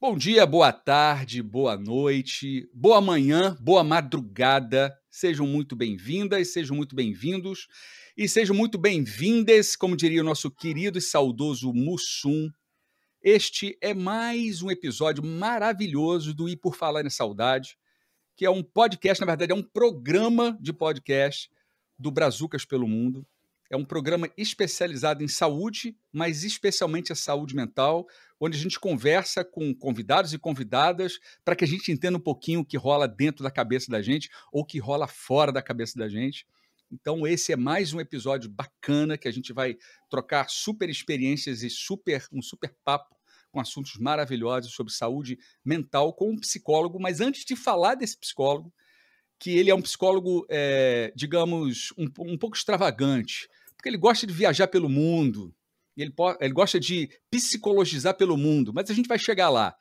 Bom dia, boa tarde, boa noite, boa manhã, boa madrugada. Sejam muito bem-vindas, sejam muito bem-vindos e sejam muito bem-vindas, como diria o nosso querido e saudoso Mussum. Este é mais um episódio maravilhoso do E Por Falar em Saudade, que é um podcast, na verdade, é um programa de podcast do Brazucas pelo Mundo. É um programa especializado em saúde, mas especialmente a saúde mental, onde a gente conversa com convidados e convidadas para que a gente entenda um pouquinho o que rola dentro da cabeça da gente ou o que rola fora da cabeça da gente. Então, esse é mais um episódio bacana que a gente vai trocar super experiências e um super papo com assuntos maravilhosos sobre saúde mental com um psicólogo. Mas antes de falar desse psicólogo, que ele é um psicólogo, digamos, um pouco extravagante, porque ele gosta de viajar pelo mundo, ele gosta de psicologizar pelo mundo, mas a gente vai chegar lá.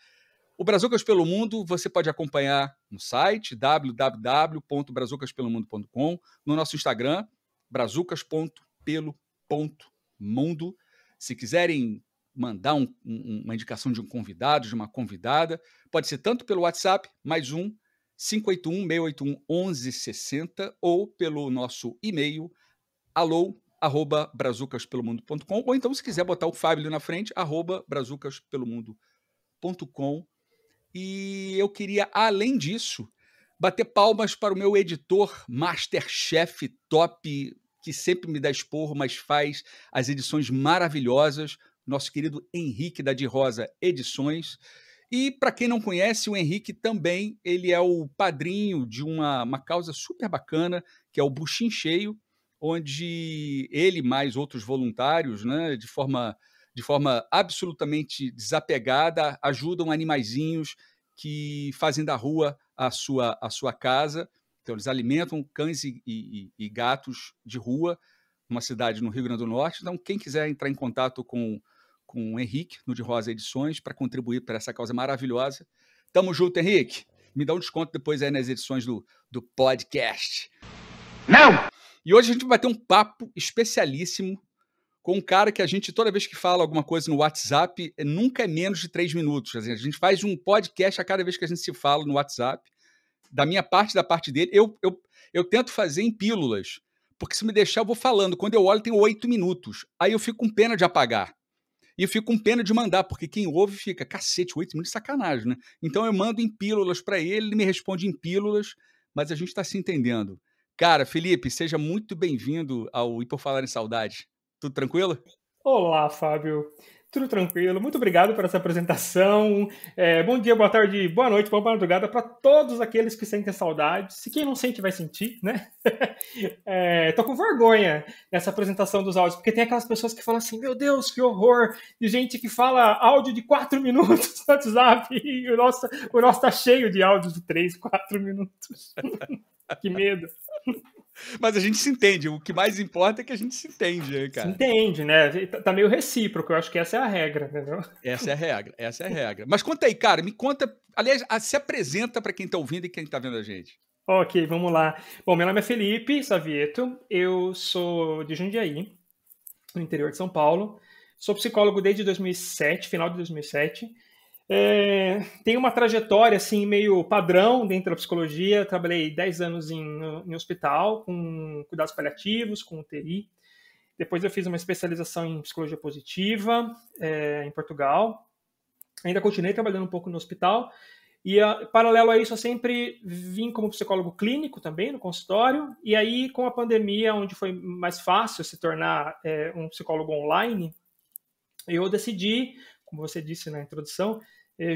O Brazucas pelo Mundo você pode acompanhar no site www.brazucaspelomundo.com, no nosso Instagram, brazucas.pelo.mundo. Se quiserem mandar uma indicação de um convidado, de uma convidada, pode ser tanto pelo WhatsApp, mais 581-681-1160, ou pelo nosso e-mail, alô@brazucaspelomundo.com, ou então, se quiser botar o Fábio ali na frente, @brazucaspelomundo.com. E eu queria, além disso, bater palmas para o meu editor, Masterchef top, que sempre me dá esporro, mas faz as edições maravilhosas, nosso querido Henrique da de Rosa Edições. E para quem não conhece, o Henrique também, ele é o padrinho de uma causa super bacana, que é o Buchin Cheio, onde ele mais outros voluntários, né, de forma absolutamente desapegada, ajudam animaizinhos que fazem da rua a sua casa. Então, eles alimentam cães e gatos de rua, numa cidade no Rio Grande do Norte. Então, quem quiser entrar em contato com o Henrique, no De Rosa Edições, para contribuir para essa causa maravilhosa. Tamo junto, Henrique. Me dá um desconto depois aí nas edições do podcast. Não! E hoje a gente vai ter um papo especialíssimo com um cara que a gente, toda vez que fala alguma coisa no WhatsApp, nunca é menos de 3 minutos. A gente faz um podcast a cada vez que a gente se fala no WhatsApp. Da minha parte, da parte dele, eu tento fazer em pílulas, porque se me deixar eu vou falando. Quando eu olho tem 8 minutos. Aí eu fico com pena de apagar. E eu fico com pena de mandar, porque quem ouve fica, cacete, 8 minutos de sacanagem, né? Então eu mando em pílulas para ele me responde em pílulas, mas a gente está se entendendo. Cara, Felipe, seja muito bem-vindo ao E Por Falar em Saudade. Tudo tranquilo? Olá, Fábio. Tudo tranquilo? Muito obrigado por essa apresentação. Bom dia, boa tarde, boa noite, boa madrugada para todos aqueles que sentem saudade. Se quem não sente vai sentir, né? Tô com vergonha nessa apresentação dos áudios, porque tem aquelas pessoas que falam assim, meu Deus, que horror, de gente que fala áudio de 4 minutos no WhatsApp e o nosso tá cheio de áudios de 3, 4 minutos. Que medo. Mas a gente se entende. O que mais importa é que a gente se entende, né, Se cara? entende, né? Tá meio recíproco, eu acho que essa é a regra, entendeu? Essa é a regra, essa é a regra. Mas conta aí, cara, me conta. Aliás, se apresenta para quem tá ouvindo e quem tá vendo a gente. Ok, vamos lá. Bom, meu nome é Felipe Savieto, eu sou de Jundiaí, no interior de São Paulo. Sou psicólogo desde 2007, final de 2007. Tenho uma trajetória assim meio padrão dentro da psicologia. Trabalhei 10 anos em hospital, com cuidados paliativos, com UTI. Depois eu fiz uma especialização em psicologia positiva em Portugal. Ainda continuei trabalhando um pouco no hospital. E, paralelo a isso, eu sempre vim como psicólogo clínico também, no consultório. E aí, com a pandemia, onde foi mais fácil se tornar um psicólogo online, eu decidi, como você disse na introdução,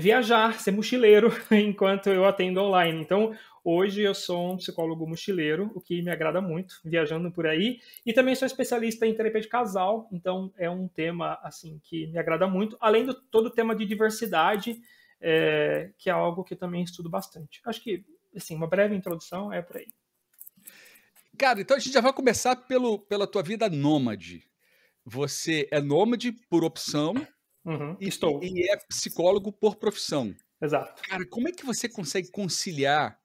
viajar, ser mochileiro, enquanto eu atendo online. Então, hoje eu sou um psicólogo mochileiro, o que me agrada muito, viajando por aí. E também sou especialista em terapia de casal, então é um tema assim que me agrada muito, além do todo o tema de diversidade, que é algo que eu também estudo bastante. Acho que, assim, uma breve introdução é por aí. Cara, então a gente já vai começar pela tua vida nômade. Você é nômade por opção Uhum, e, estou, e é psicólogo por profissão. exato. Cara, como é que você consegue conciliar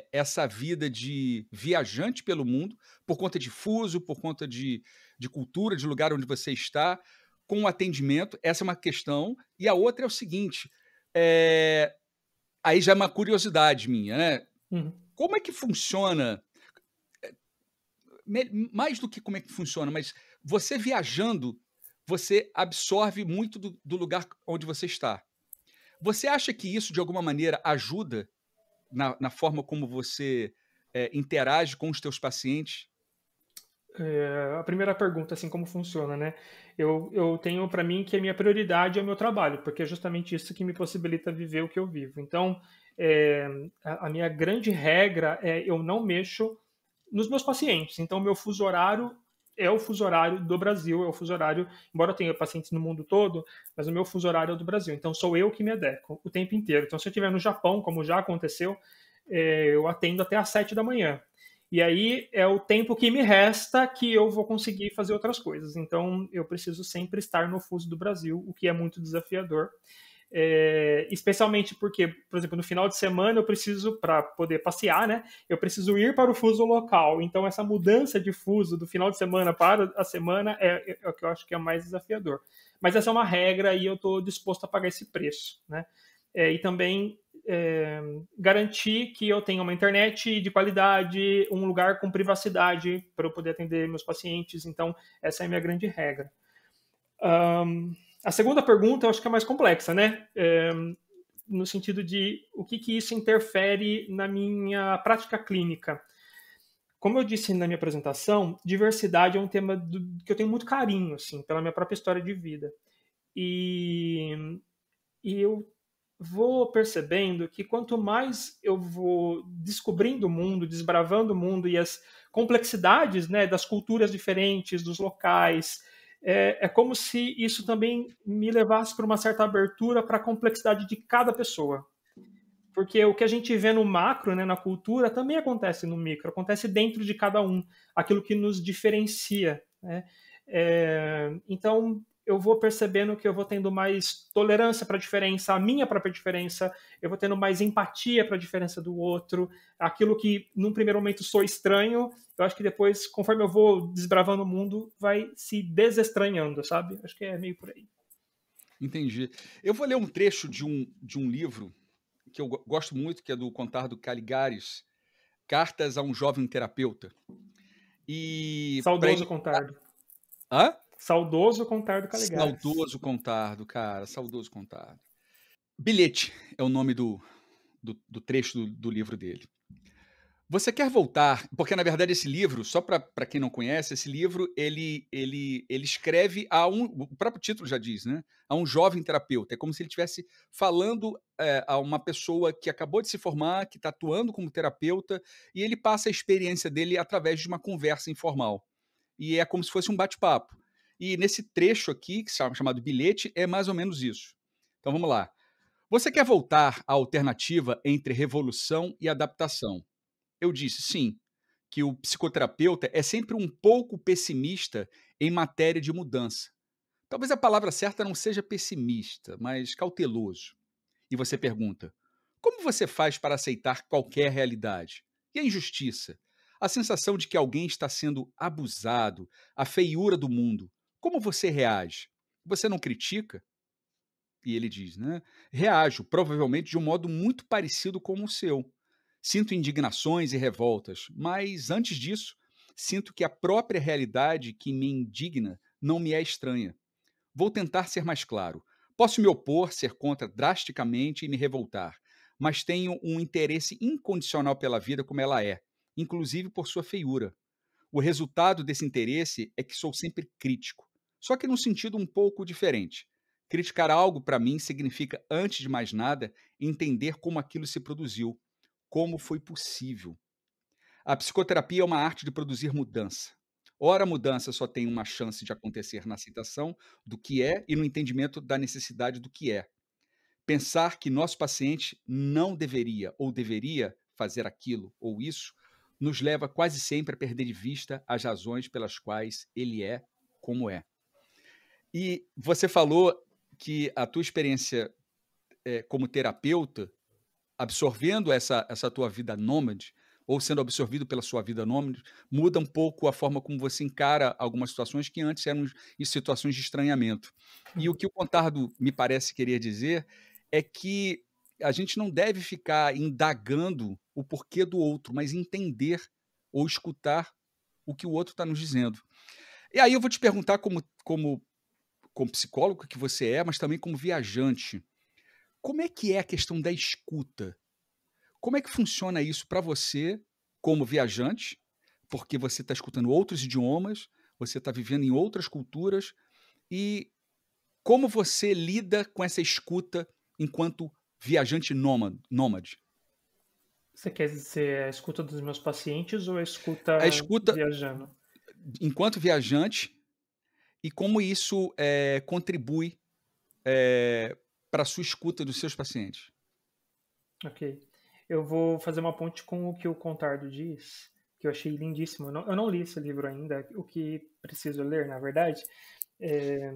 essa vida de viajante pelo mundo, por conta de fuso, por conta de cultura, de lugar onde você está, com o atendimento? Essa é uma questão. E a outra é o seguinte: Eh, Aí já é uma curiosidade minha, né. Uhum. Como é que funciona, mais do que como é que funciona, mas você viajando, você absorve muito do lugar onde você está. Você acha que isso de alguma maneira ajuda na forma como você, interage com os teus pacientes? A primeira pergunta, assim, como funciona, né? Eu tenho para mim que a minha prioridade é o meu trabalho, porque é justamente isso que me possibilita viver o que eu vivo. Então, eh, a minha grande regra é eu não mexo nos meus pacientes. Então, meu fuso horário é o fuso horário do Brasil, é o fuso horário, embora eu tenha pacientes no mundo todo, mas o meu fuso horário é o do Brasil. Então, sou eu que me adequo o tempo inteiro. Então, se eu estiver no Japão, como já aconteceu, eu atendo até às 7 da manhã. E aí é o tempo que me resta que eu vou conseguir fazer outras coisas. Então, eu preciso sempre estar no fuso do Brasil, o que é muito desafiador. Especialmente porque, por exemplo, no final de semana eu preciso, para poder passear, né? Eu preciso ir para o fuso local. Então, essa mudança de fuso do final de semana para a semana é o que eu acho que é mais desafiador. Mas essa é uma regra e eu estou disposto a pagar esse preço, né? E também garantir que eu tenha uma internet de qualidade, um lugar com privacidade para eu poder atender meus pacientes. Então, essa é a minha grande regra. A segunda pergunta eu acho que é mais complexa, né? No sentido de o que isso interfere na minha prática clínica. Como eu disse na minha apresentação, diversidade é um tema que eu tenho muito carinho, assim, pela minha própria história de vida. E eu vou percebendo que quanto mais eu vou descobrindo o mundo, desbravando o mundo e as complexidades, né, das culturas diferentes, dos locais, é como se isso também me levasse para uma certa abertura para a complexidade de cada pessoa. Porque o que a gente vê no macro, né, na cultura, também acontece no micro, acontece dentro de cada um, aquilo que nos diferencia, né? Então, eu vou percebendo que eu vou tendo mais tolerância para a diferença, a minha própria diferença, eu vou tendo mais empatia para a diferença do outro, aquilo que num primeiro momento sou estranho, eu acho que depois, conforme eu vou desbravando o mundo, vai se desestranhando, sabe? Acho que é meio por aí. Entendi. Eu vou ler um trecho de um livro que eu gosto muito, que é do Contardo Caligares, Cartas a um Jovem Terapeuta. E para Saudoso ele. Contardo. Hã? Saudoso Contardo Caligares. Saudoso Contardo, cara, saudoso Contardo. Bilhete é o nome do trecho do livro dele. Você quer voltar, porque na verdade esse livro, só para quem não conhece, esse livro ele escreve o próprio título já diz, né, a um jovem terapeuta. É como se ele estivesse falando, a uma pessoa que acabou de se formar, que está atuando como terapeuta, e ele passa a experiência dele através de uma conversa informal. E é como se fosse um bate-papo. E nesse trecho aqui, que chamado Bilhete, é mais ou menos isso. Então vamos lá. Você quer voltar à alternativa entre revolução e adaptação? Eu disse sim, que o psicoterapeuta é sempre um pouco pessimista em matéria de mudança. Talvez a palavra certa não seja pessimista, mas cauteloso. E você pergunta: como você faz para aceitar qualquer realidade? E a injustiça? A sensação de que alguém está sendo abusado, a feiura do mundo. Como você reage? Você não critica? E ele diz, né? Reajo, provavelmente de um modo muito parecido com o seu. Sinto indignações e revoltas, mas antes disso, sinto que a própria realidade que me indigna não me é estranha. Vou tentar ser mais claro. Posso me opor, ser contra drasticamente e me revoltar, mas tenho um interesse incondicional pela vida como ela é, inclusive por sua feiura. O resultado desse interesse é que sou sempre crítico, só que num sentido um pouco diferente. Criticar algo, para mim, significa, antes de mais nada, entender como aquilo se produziu, como foi possível. A psicoterapia é uma arte de produzir mudança. Ora, a mudança só tem uma chance de acontecer na aceitação do que é e no entendimento da necessidade do que é. Pensar que nosso paciente não deveria ou deveria fazer aquilo ou isso nos leva quase sempre a perder de vista as razões pelas quais ele é como é. E você falou que a tua experiência como terapeuta, absorvendo essa tua vida nômade, ou sendo absorvido pela sua vida nômade, muda um pouco a forma como você encara algumas situações que antes eram em situações de estranhamento. E o que o Contardo me parece querer dizer é que a gente não deve ficar indagando o porquê do outro, mas entender ou escutar o que o outro está nos dizendo. E aí eu vou te perguntar como psicólogo que você é, mas também como viajante, como é que é a questão da escuta? Como é que funciona isso para você, como viajante, porque você está escutando outros idiomas, você está vivendo em outras culturas, e como você lida com essa escuta enquanto viajante nômade? Você quer dizer a escuta dos meus pacientes ou a A escuta escuta viajando? enquanto viajante e como isso, contribui, pra sua escuta dos seus pacientes. Ok. Eu vou fazer uma ponte com o que o Contardo diz, que eu achei lindíssimo. Eu não li esse livro ainda, o que preciso ler, na verdade. É,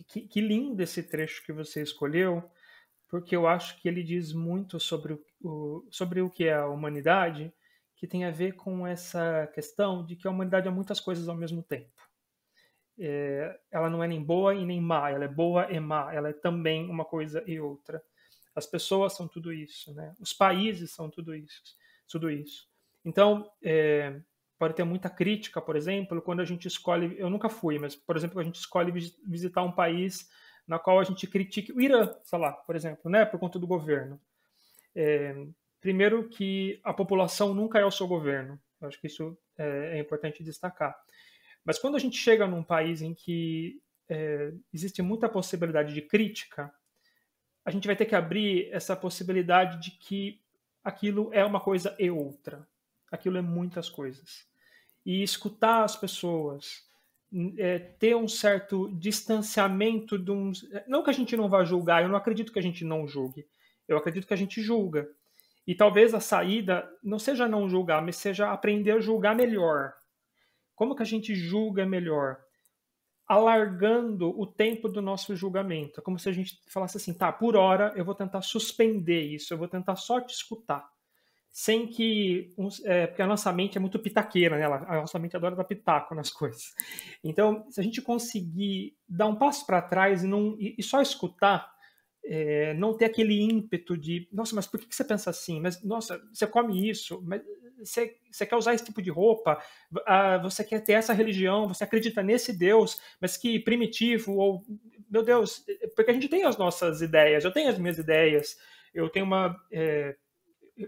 que lindo esse trecho que você escolheu, porque eu acho que ele diz muito sobre o que é a humanidade, que tem a ver com essa questão de que a humanidade é muitas coisas ao mesmo tempo. Ela não é nem boa e nem má, ela é boa e má, ela é também uma coisa e outra. As pessoas são tudo isso, né? Os países são tudo isso, tudo isso. Então, pode ter muita crítica, por exemplo, quando a gente escolhe, eu nunca fui, mas, por exemplo, a gente escolhe visitar um país na qual a gente critique o Irã, sei lá, por exemplo, né, por conta do governo. Primeiro que a população nunca é o seu governo. Eu acho que isso é importante destacar. Mas quando a gente chega num país em que existe muita possibilidade de crítica, a gente vai ter que abrir essa possibilidade de que aquilo é uma coisa e outra. Aquilo é muitas coisas. E escutar as pessoas, ter um certo distanciamento de uns. Não que a gente não vá julgar, eu não acredito que a gente não julgue. Eu acredito que a gente julga. E talvez a saída não seja não julgar, mas seja aprender a julgar melhor. Como que a gente julga melhor? Alargando o tempo do nosso julgamento. É como se a gente falasse assim, tá, por hora eu vou tentar suspender isso, eu vou tentar só te escutar. Sem que. Porque a nossa mente é muito pitaqueira, né? A nossa mente adora dar pitaco nas coisas. Então, se a gente conseguir dar um passo para trás e só escutar, não ter aquele ímpeto de, nossa, mas por que você pensa assim? Mas, nossa, você come isso, mas você quer usar esse tipo de roupa, você quer ter essa religião, você acredita nesse Deus, mas que primitivo, ou, meu Deus, porque a gente tem as nossas ideias, eu tenho as minhas ideias, eu tenho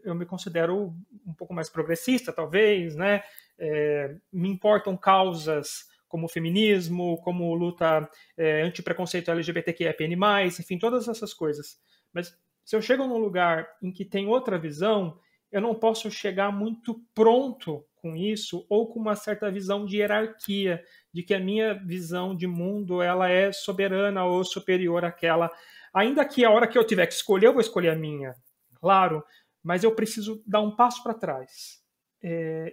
eu me considero um pouco mais progressista, talvez, né? Me importam causas como feminismo, como luta anti-preconceito LGBTQIAPN+, enfim, todas essas coisas. Mas se eu chego num lugar em que tem outra visão, eu não posso chegar muito pronto com isso ou com uma certa visão de hierarquia, de que a minha visão de mundo ela é soberana ou superior àquela. Ainda que a hora que eu tiver que escolher, eu vou escolher a minha, claro, mas eu preciso dar um passo para trás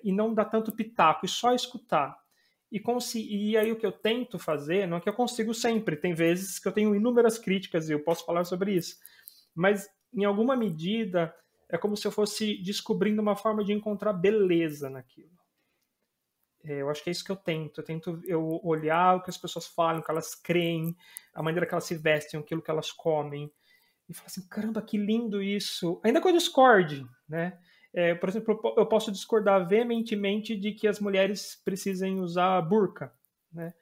e não dar tanto pitaco e só escutar. E aí o que eu tento fazer, não é que eu consigo sempre, tem vezes que eu tenho inúmeras críticas e eu posso falar sobre isso, mas em alguma medida é como se eu fosse descobrindo uma forma de encontrar beleza naquilo. Eu acho que é isso que eu tento. Eu olhar o que as pessoas falam, o que elas creem, a maneira que elas se vestem, aquilo que elas comem, e falar assim, caramba, que lindo isso. Ainda que eu discorde, né? Por exemplo, eu posso discordar veementemente de que as mulheres precisem usar burca, né?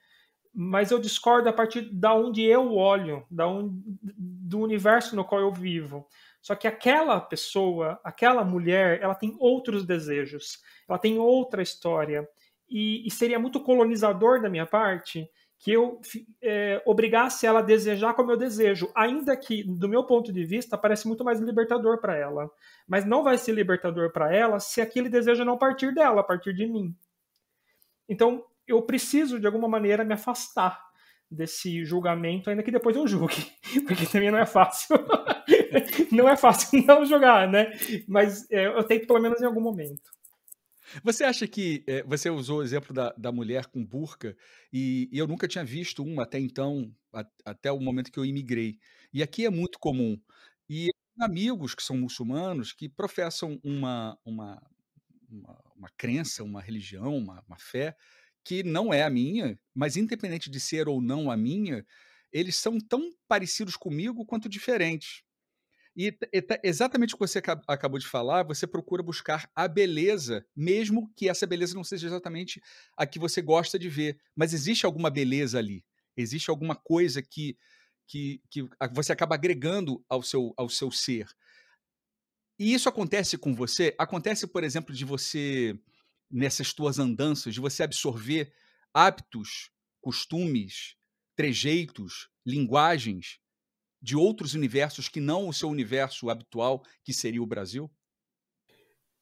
Mas eu discordo a partir da onde eu olho, do universo no qual eu vivo. Só que aquela pessoa, aquela mulher, ela tem outros desejos, ela tem outra história. E seria muito colonizador da minha parte que eu obrigasse ela a desejar como eu desejo, ainda que, do meu ponto de vista, parece muito mais libertador para ela. Mas não vai ser libertador para ela se aquele desejo não partir dela, a partir de mim. Então, eu preciso, de alguma maneira, me afastar desse julgamento, ainda que depois eu julgue, porque também não é fácil. Não é fácil não julgar, né? Mas eu tento, pelo menos, em algum momento. Você acha que, você usou o exemplo da mulher com burca, e eu nunca tinha visto uma até então, até o momento que eu imigrei. E aqui é muito comum. E eu tenho amigos que são muçulmanos que professam uma crença, uma religião, uma fé, que não é a minha, mas independente de ser ou não a minha, eles são tão parecidos comigo quanto diferentes. Exatamente o que você acabou de falar, você procura buscar a beleza, mesmo que essa beleza não seja exatamente a que você gosta de ver. Mas existe alguma beleza ali. Existe alguma coisa que você acaba agregando ao seu ser. E isso acontece com você? Acontece, por exemplo, de você, nessas tuas andanças, de você absorver hábitos, costumes, trejeitos, linguagens de outros universos que não o seu universo habitual, que seria o Brasil?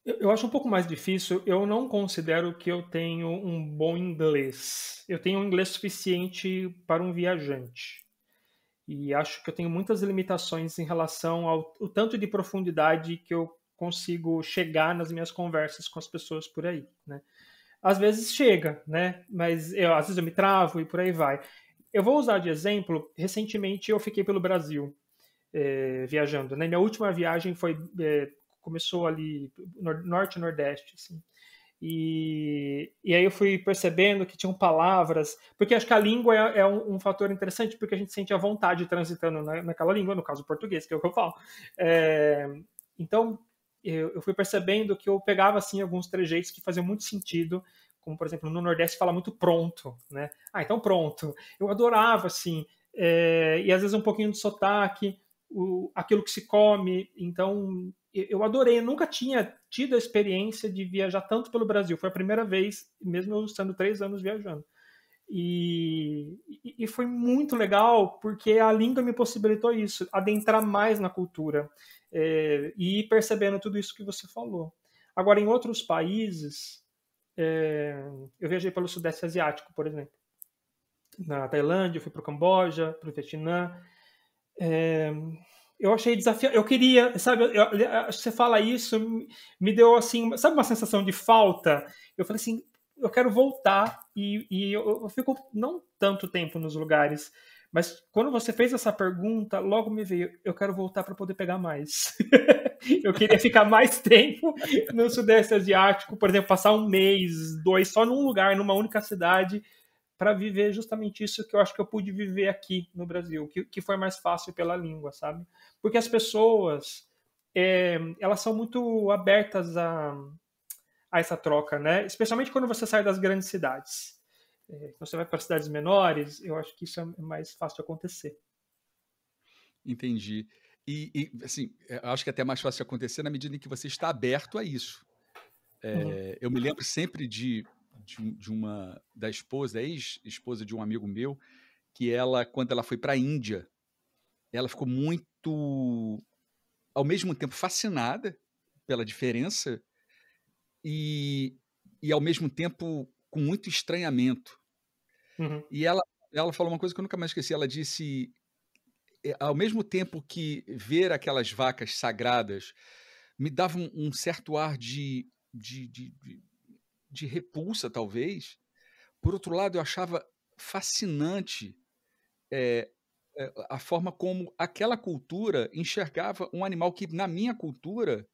Eu acho um pouco mais difícil. Eu não considero que eu tenho um bom inglês. Eu tenho um inglês suficiente para um viajante. E acho que eu tenho muitas limitações em relação ao tanto de profundidade que eu consigo chegar nas minhas conversas com as pessoas por aí, né? Às vezes chega, né? Mas às vezes eu me travo e por aí vai. Eu vou usar de exemplo, recentemente eu fiquei pelo Brasil, viajando, né? Minha última viagem começou ali norte e nordeste, assim. E aí eu fui percebendo que tinham palavras, porque acho que a língua é um fator interessante, porque a gente sente a vontade transitando naquela língua, no caso o português, que é o que eu falo. Então, eu fui percebendo que eu pegava assim alguns trejeitos que faziam muito sentido, como por exemplo no Nordeste fala muito pronto, né? Ah, então pronto. Eu adorava assim, e às vezes um pouquinho de sotaque, aquilo que se come. Então eu adorei. Eu nunca tinha tido a experiência de viajar tanto pelo Brasil. Foi a primeira vez, mesmo eu estando 3 anos viajando. E foi muito legal, porque a língua me possibilitou isso, adentrar mais na cultura, e ir percebendo tudo isso que você falou. Agora, em outros países, eu viajei pelo Sudeste Asiático, por exemplo. Na Tailândia, eu fui para o Camboja, para o Vietnã. Eu achei desafiador. Eu queria, sabe, você fala isso, me deu assim, sabe, uma sensação de falta? Eu falei assim, eu quero voltar e eu fico não tanto tempo nos lugares, mas quando você fez essa pergunta, logo me veio, eu quero voltar para poder pegar mais. Eu queria ficar mais tempo no Sudeste Asiático, por exemplo, passar 1 mês, 2, só num lugar, numa única cidade, para viver justamente isso que eu acho que eu pude viver aqui no Brasil, que foi mais fácil pela língua, sabe? Porque as pessoas, elas são muito abertas a essa troca, né? Especialmente quando você sai das grandes cidades. Você vai para cidades menores, eu acho que isso é mais fácil de acontecer. Entendi. Assim, eu acho que é até mais fácil de acontecer na medida em que você está aberto a isso. Uhum. Eu me lembro sempre da esposa, ex-esposa de um amigo meu, que ela, quando ela foi para a Índia, ela ficou muito, ao mesmo tempo, fascinada pela diferença e, ao mesmo tempo, com muito estranhamento. Uhum. E ela falou uma coisa que eu nunca mais esqueci. Ela disse, ao mesmo tempo que ver aquelas vacas sagradas me dava um certo ar de repulsa, talvez. Por outro lado, eu achava fascinante a forma como aquela cultura enxergava um animal que, na minha cultura,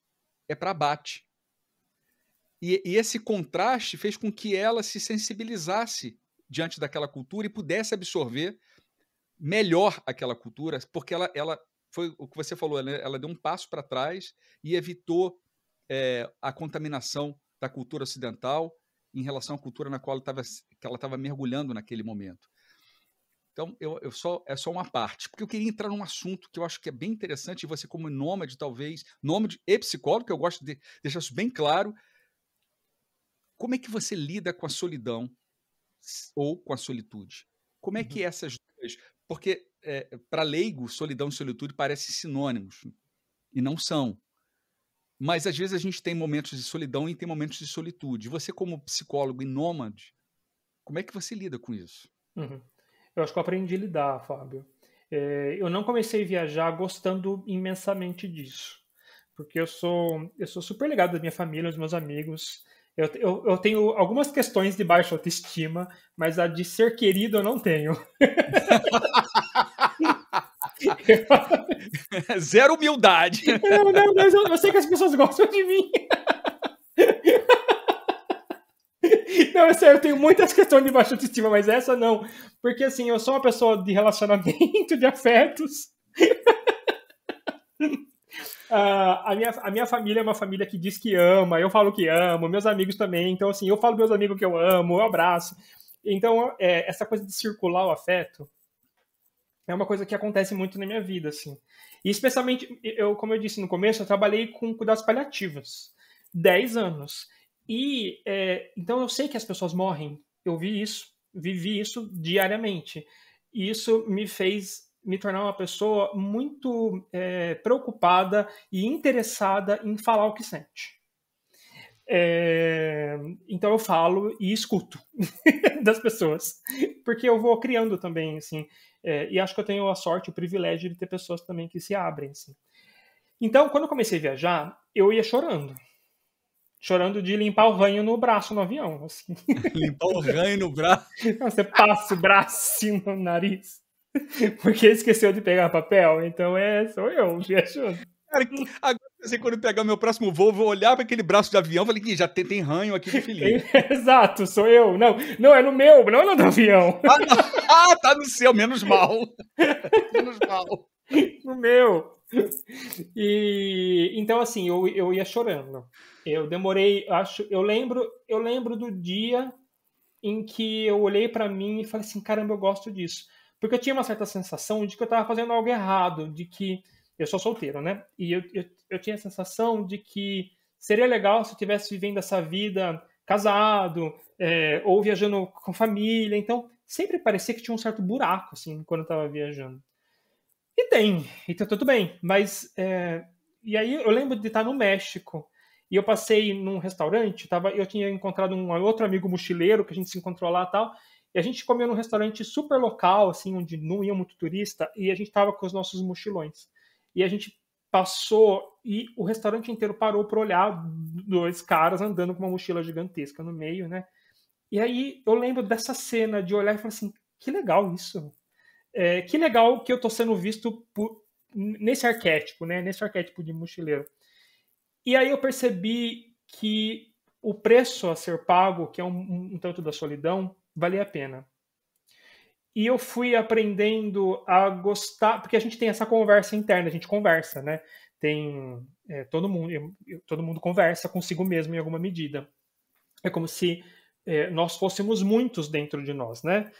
é para abate. E esse contraste fez com que ela se sensibilizasse diante daquela cultura e pudesse absorver melhor aquela cultura, porque ela foi o que você falou, né? Ela deu um passo para trás e evitou a contaminação da cultura ocidental em relação à cultura na qual ela estava mergulhando naquele momento. Então, é só uma parte, porque eu queria entrar num assunto que eu acho que é bem interessante, e você como nômade, talvez, nômade e psicólogo, que eu gosto de deixar isso bem claro, como é que você lida com a solidão ou com a solitude? Como é que Uhum. essas duas... Porque, para leigo, solidão e solitude parecem sinônimos, e não são. Mas, às vezes, a gente tem momentos de solidão e tem momentos de solitude. Você, como psicólogo e nômade, como é que você lida com isso? Uhum. Eu acho que eu aprendi a lidar, Fábio. Eu não comecei a viajar gostando imensamente disso, porque eu sou super ligado à minha família, aos meus amigos. Eu tenho algumas questões de baixa autoestima, mas a de ser querido eu não tenho. Zero humildade. Não, mas eu sei que as pessoas gostam de mim. Não, é sério, eu tenho muitas questões de baixa autoestima, mas essa não. Porque assim, eu sou uma pessoa de relacionamento, de afetos. A minha família é uma família que diz que ama, eu falo que amo, meus amigos também. Então, assim, eu falo meus amigos que eu amo, eu abraço. Então, essa coisa de circular o afeto é uma coisa que acontece muito na minha vida, assim. E especialmente, como eu disse no começo, eu trabalhei com cuidados paliativos. 10 anos. E, então, eu sei que as pessoas morrem. Eu vivi isso diariamente. E isso me fez me tornar uma pessoa muito preocupada e interessada em falar o que sente. Então eu falo e escuto das pessoas, porque eu vou criando também, assim, e acho que eu tenho a sorte, o privilégio de ter pessoas também que se abrem, assim. Então, quando eu comecei a viajar, eu ia chorando de limpar o ranho no braço no avião, assim. Limpar o ranho no braço. Você passa o braço assim no nariz, porque esqueceu de pegar papel, então sou eu viajando. Cara, agora, assim, quando eu pegar o meu próximo voo, vou olhar para aquele braço de avião e falei que já tem ranho aqui do Felipe. Exato, sou eu. Não, é no meu, não é no do avião. Tá no seu, menos mal. Menos mal. No meu. E então, assim, eu ia chorando. Eu demorei, eu lembro do dia em que eu olhei para mim e falei assim, caramba, eu gosto disso. Porque eu tinha uma certa sensação de que eu estava fazendo algo errado, de que eu sou solteiro, né? E eu tinha a sensação de que seria legal se eu estivesse vivendo essa vida casado, ou viajando com família. Então, sempre parecia que tinha um certo buraco, assim, quando eu estava viajando. E tá tudo bem. Mas, e aí eu lembro de estar no México, e eu passei num restaurante, eu tinha encontrado um outro amigo mochileiro, que a gente se encontrou lá e tal, e a gente comeu num restaurante super local, assim, onde não ia muito turista, e a gente tava com os nossos mochilões. E a gente passou, e o restaurante inteiro parou para olhar dois caras andando com uma mochila gigantesca no meio, né? E aí eu lembro dessa cena de olhar e falar assim, que legal isso. Que legal que eu tô sendo visto nesse arquétipo, né? Nesse arquétipo de mochileiro. E aí eu percebi que o preço a ser pago, que é um tanto da solidão, valia a pena. E eu fui aprendendo a gostar, porque a gente tem essa conversa interna, a gente conversa, né? Tem todo mundo conversa consigo mesmo em alguma medida. É como se nós fôssemos muitos dentro de nós, né?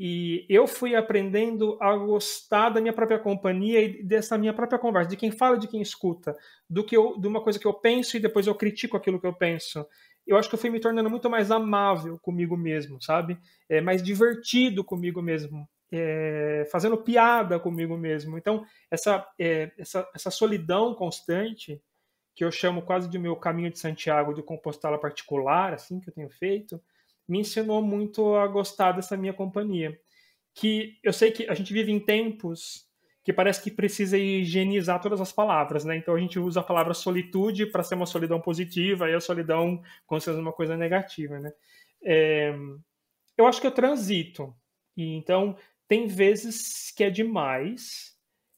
E eu fui aprendendo a gostar da minha própria companhia e dessa minha própria conversa, de quem fala e de quem escuta, de uma coisa que eu penso e depois eu critico aquilo que eu penso. Eu acho que eu fui me tornando muito mais amável comigo mesmo, sabe? Mais divertido comigo mesmo, fazendo piada comigo mesmo. Então, essa solidão constante, que eu chamo quase de meu caminho de Santiago de Compostela particular, assim, que eu tenho feito, me ensinou muito a gostar dessa minha companhia. Que eu sei que a gente vive em tempos que parece que precisa higienizar todas as palavras, né? Então a gente usa a palavra solitude para ser uma solidão positiva e a solidão como se fosse uma coisa negativa, né? Eu acho que eu transito. E então tem vezes que é demais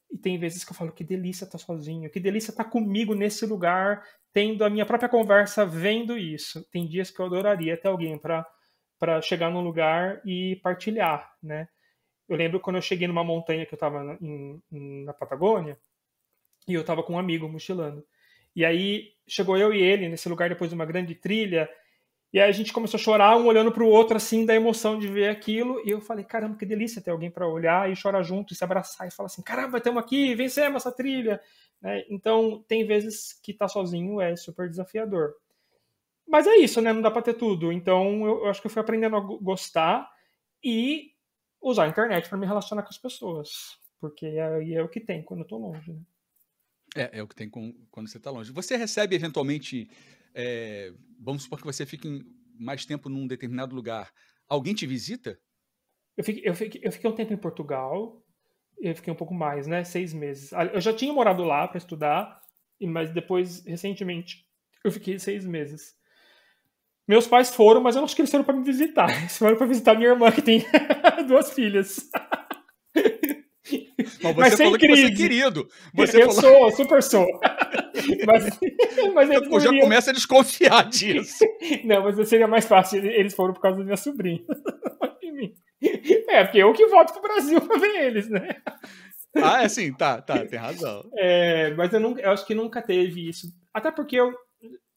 e tem vezes que eu falo que delícia estar sozinho, que delícia estar comigo nesse lugar, tendo a minha própria conversa, vendo isso. Tem dias que eu adoraria ter alguém para chegar num lugar e partilhar, né? Eu lembro quando eu cheguei numa montanha que eu estava na Patagônia e eu estava com um amigo mochilando. E aí chegou eu e ele nesse lugar depois de uma grande trilha e aí a gente começou a chorar, um olhando para o outro, assim, da emoção de ver aquilo. E eu falei, caramba, que delícia ter alguém para olhar e chorar junto e se abraçar e falar assim, caramba, estamos aqui, vencemos essa trilha. Né? Então, tem vezes que estar sozinho é super desafiador. Mas é isso, né? Não dá para ter tudo. Então, eu acho que eu fui aprendendo a gostar e usar a internet para me relacionar com as pessoas. Porque aí é o que tem quando eu tô longe, né? É o que tem quando você está longe. Você recebe, eventualmente, vamos supor que você fique mais tempo num determinado lugar. Alguém te visita? Eu fiquei um tempo em Portugal, eu fiquei um pouco mais, né? 6 meses. Eu já tinha morado lá para estudar, mas depois, recentemente, eu fiquei 6 meses. Meus pais foram, mas eu não acho que eles foram para me visitar. Eles foram para visitar minha irmã, que tem 2 filhas. Mas você falou que você é querido. Super sou. Mas eu já começo a desconfiar disso. Não, mas seria mais fácil. Eles foram por causa da minha sobrinha. Porque eu que volto pro Brasil pra ver eles, né? Ah, é assim, tá, tem razão. Mas eu acho que nunca teve isso. Até porque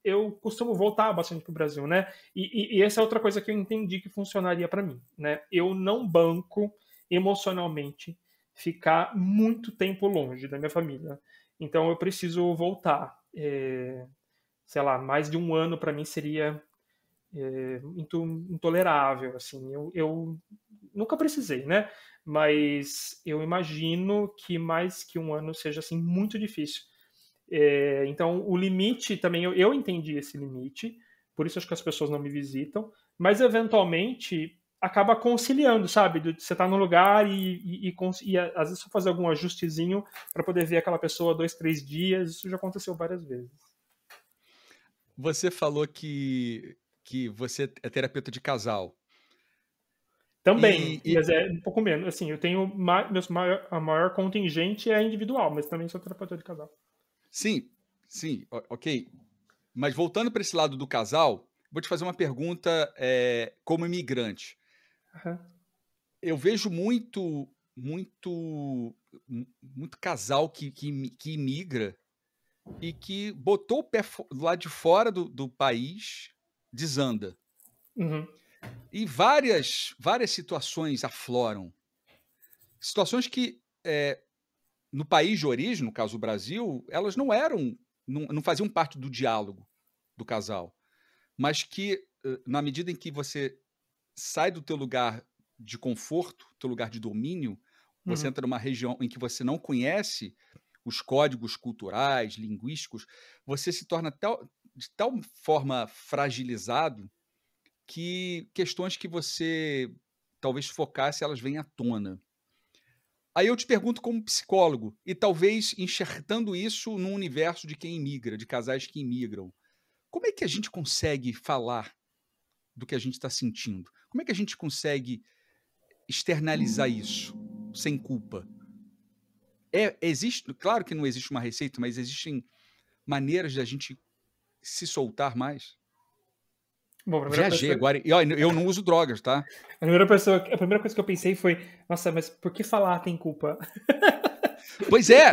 eu costumo voltar bastante pro Brasil, né? E essa é outra coisa que eu entendi que funcionaria para mim, né? Eu não banco emocionalmente ficar muito tempo longe da minha família. Então eu preciso voltar. Sei lá, mais de um ano para mim seria muito intolerável, assim. Eu nunca precisei, né? Mas eu imagino que mais que um ano seja assim muito difícil. Então, o limite também, eu entendi esse limite, por isso acho que as pessoas não me visitam, mas eventualmente acaba conciliando, sabe? Você tá num lugar e às vezes só fazer algum ajustezinho para poder ver aquela pessoa 2, 3 dias, isso já aconteceu várias vezes. Você falou que você é terapeuta de casal. Também, E mas é um pouco menos. Assim, eu tenho a maior contingente é individual, mas também sou terapeuta de casal. sim, sim, ok. Mas voltando para esse lado do casal, vou te fazer uma pergunta como imigrante. Aham. Eu vejo muito casal que imigra e que botou o pé lá de fora do país, desanda. Uhum. E várias situações afloram. Situações que, no país de origem, no caso o Brasil, elas não faziam parte do diálogo do casal, mas que, na medida em que você sai do teu lugar de conforto, teu lugar de domínio, você Uhum. entra numa região em que você não conhece os códigos culturais, linguísticos, você se torna de tal forma fragilizado que questões que você talvez focasse, elas vêm à tona. Aí eu te pergunto como psicólogo, e talvez enxertando isso num universo de quem imigra, de casais que imigram, como é que a gente consegue falar do que a gente está sentindo? Como é que a gente consegue externalizar isso sem culpa? Existe, claro que não existe uma receita, mas existem maneiras de a gente se soltar mais? Bom, Viajei agora, e olha, eu não uso drogas, tá? a primeira coisa que eu pensei foi, nossa, mas por que falar tem culpa? Pois é,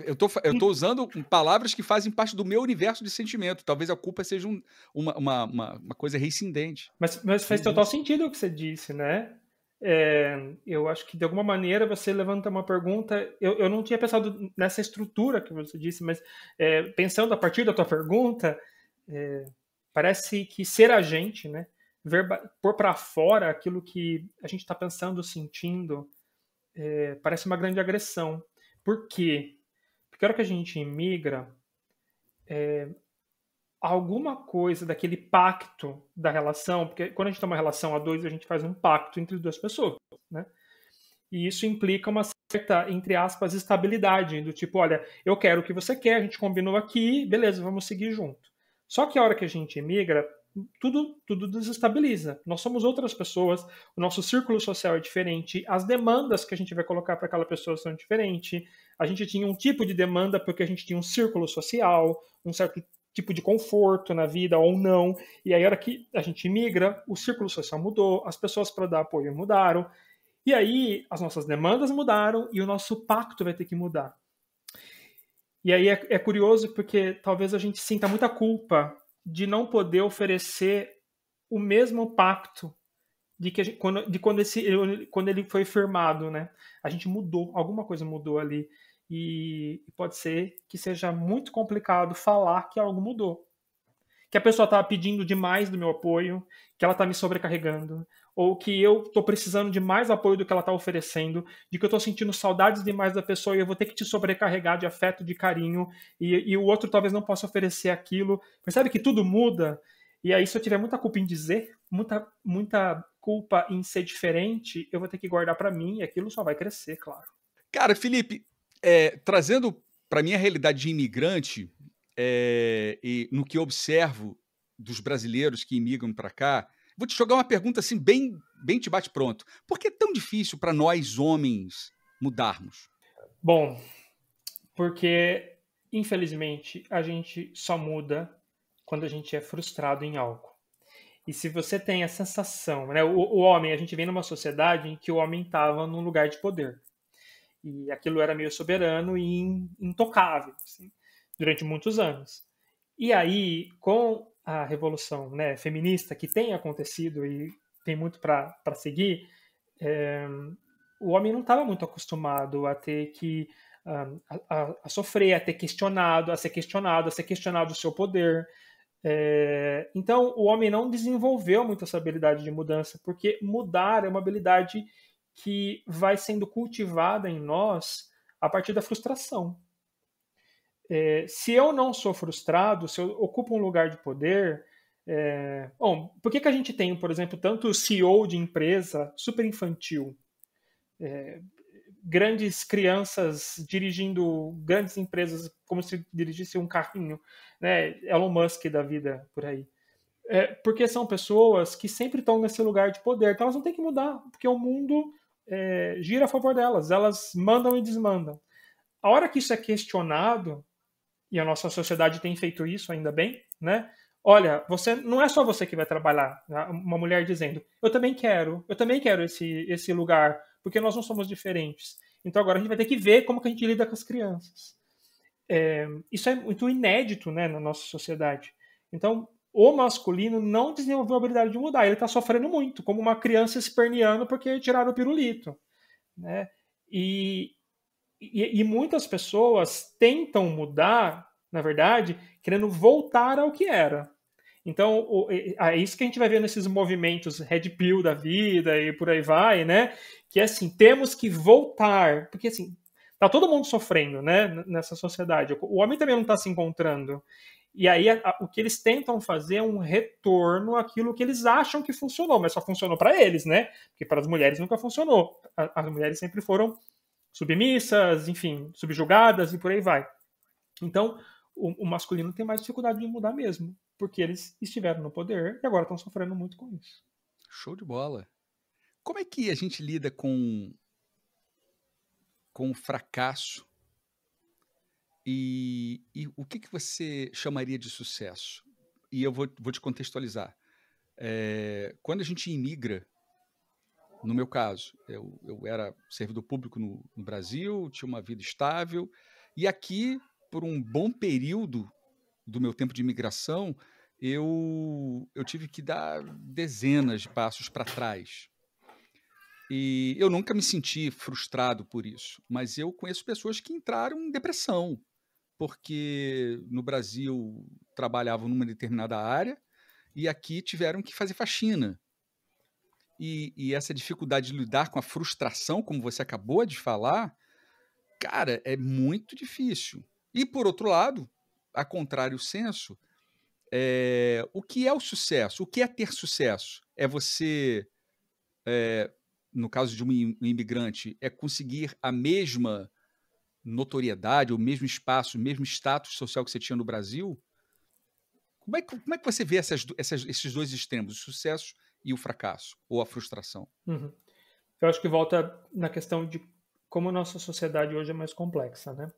eu tô usando palavras que fazem parte do meu universo de sentimento. Talvez a culpa seja uma coisa reincidente. Mas faz total Reincidente. sentido o que você disse, né? Eu acho que de alguma maneira você levanta uma pergunta. Eu não tinha pensado nessa estrutura que você disse, mas pensando a partir da tua pergunta, é, parece que ser agente, né? Pôr para fora aquilo que a gente está pensando, sentindo, parece uma grande agressão. Por quê? Porque a hora que a gente imigra, alguma coisa daquele pacto da relação, porque quando a gente tem uma relação a dois, a gente faz um pacto entre duas pessoas, né? E isso implica uma certa, entre aspas, estabilidade, do tipo, olha, eu quero o que você quer, a gente combinou aqui, beleza, vamos seguir junto. Só que a hora que a gente emigra, tudo desestabiliza. Nós somos outras pessoas, o nosso círculo social é diferente, as demandas que a gente vai colocar para aquela pessoa são diferentes. A gente tinha um tipo de demanda porque a gente tinha um círculo social, um certo tipo de conforto na vida ou não. E aí, a hora que a gente migra, o círculo social mudou, as pessoas para dar apoio mudaram. E aí, as nossas demandas mudaram e o nosso pacto vai ter que mudar. E aí é curioso porque talvez a gente sinta muita culpa de não poder oferecer o mesmo pacto quando ele foi firmado, né? A gente mudou, alguma coisa mudou ali. E pode ser que seja muito complicado falar que algo mudou. Que a pessoa está pedindo demais do meu apoio, que ela está me sobrecarregando, ou que eu estou precisando de mais apoio do que ela está oferecendo, de que eu estou sentindo saudades demais da pessoa e eu vou ter que te sobrecarregar de afeto, de carinho, e o outro talvez não possa oferecer aquilo. Percebe que tudo muda? E aí, se eu tiver muita culpa em dizer, muita culpa em ser diferente, eu vou ter que guardar para mim e aquilo só vai crescer, claro. Cara, Felipe, trazendo para minha realidade de imigrante, e no que eu observo dos brasileiros que imigram para cá, vou te jogar uma pergunta assim, bem te bate pronto. Por que é tão difícil para nós homens mudarmos? Bom, porque infelizmente a gente só muda quando a gente é frustrado em algo. E se você tem a sensação, né, o homem, a gente vem numa sociedade em que o homem estava num lugar de poder. E aquilo era meio soberano e intocável, assim, durante muitos anos. E aí, com a revolução, né, feminista que tem acontecido e tem muito para seguir, o homem não estava muito acostumado a ter que a sofrer, a ter questionado, a ser questionado o seu poder. Então, o homem não desenvolveu muito essa habilidade de mudança, porque mudar é uma habilidade que vai sendo cultivada em nós a partir da frustração. Se eu não sou frustrado, se eu ocupo um lugar de poder, bom, por que a gente tem, por exemplo, tanto CEO de empresa super infantil, grandes crianças dirigindo grandes empresas como se dirigisse um carrinho, né? Elon Musk da vida por aí. Porque são pessoas que sempre estão nesse lugar de poder, então elas não têm que mudar, porque o mundo gira a favor delas, elas mandam e desmandam. A hora que isso é questionado, e a nossa sociedade tem feito isso, ainda bem, né? Olha, você não é só você que vai trabalhar. Né? Uma mulher dizendo, eu também quero esse lugar, porque nós não somos diferentes. Então agora a gente vai ter que ver como que a gente lida com as crianças. Isso é muito inédito, né, na nossa sociedade. Então, o masculino não desenvolveu a habilidade de mudar. Ele está sofrendo muito, como uma criança esperneando porque tiraram o pirulito. Né? E muitas pessoas tentam mudar, na verdade, querendo voltar ao que era. Então, é isso que a gente vai ver nesses movimentos Red Pill da vida e por aí vai, né? Que é assim, temos que voltar, porque assim, tá todo mundo sofrendo, né, nessa sociedade. O homem também não está se encontrando. E aí o que eles tentam fazer é um retorno àquilo que eles acham que funcionou, mas só funcionou para eles, né? Porque para as mulheres nunca funcionou. As mulheres sempre foram submissas, enfim, subjugadas e por aí vai. Então, o masculino tem mais dificuldade de mudar mesmo, porque eles estiveram no poder e agora estão sofrendo muito com isso. Show de bola. Como é que a gente lida com o fracasso e o que você chamaria de sucesso? E eu vou te contextualizar. Quando a gente imigra, no meu caso, eu era servidor público no Brasil, tinha uma vida estável, e aqui, por um bom período do meu tempo de imigração, eu tive que dar dezenas de passos para trás. E eu nunca me senti frustrado por isso, mas eu conheço pessoas que entraram em depressão, porque no Brasil trabalhavam numa determinada área e aqui tiveram que fazer faxina. E essa dificuldade de lidar com a frustração, como você acabou de falar, cara, é muito difícil. E, por outro lado, a contrário senso, o que é o sucesso? O que é ter sucesso? É você, no caso de um imigrante, é conseguir a mesma notoriedade, o mesmo espaço, o mesmo status social que você tinha no Brasil? Como é que você vê esses dois extremos, o sucesso e o fracasso, ou a frustração? Uhum. Eu acho que volta na questão de como a nossa sociedade hoje é mais complexa, né?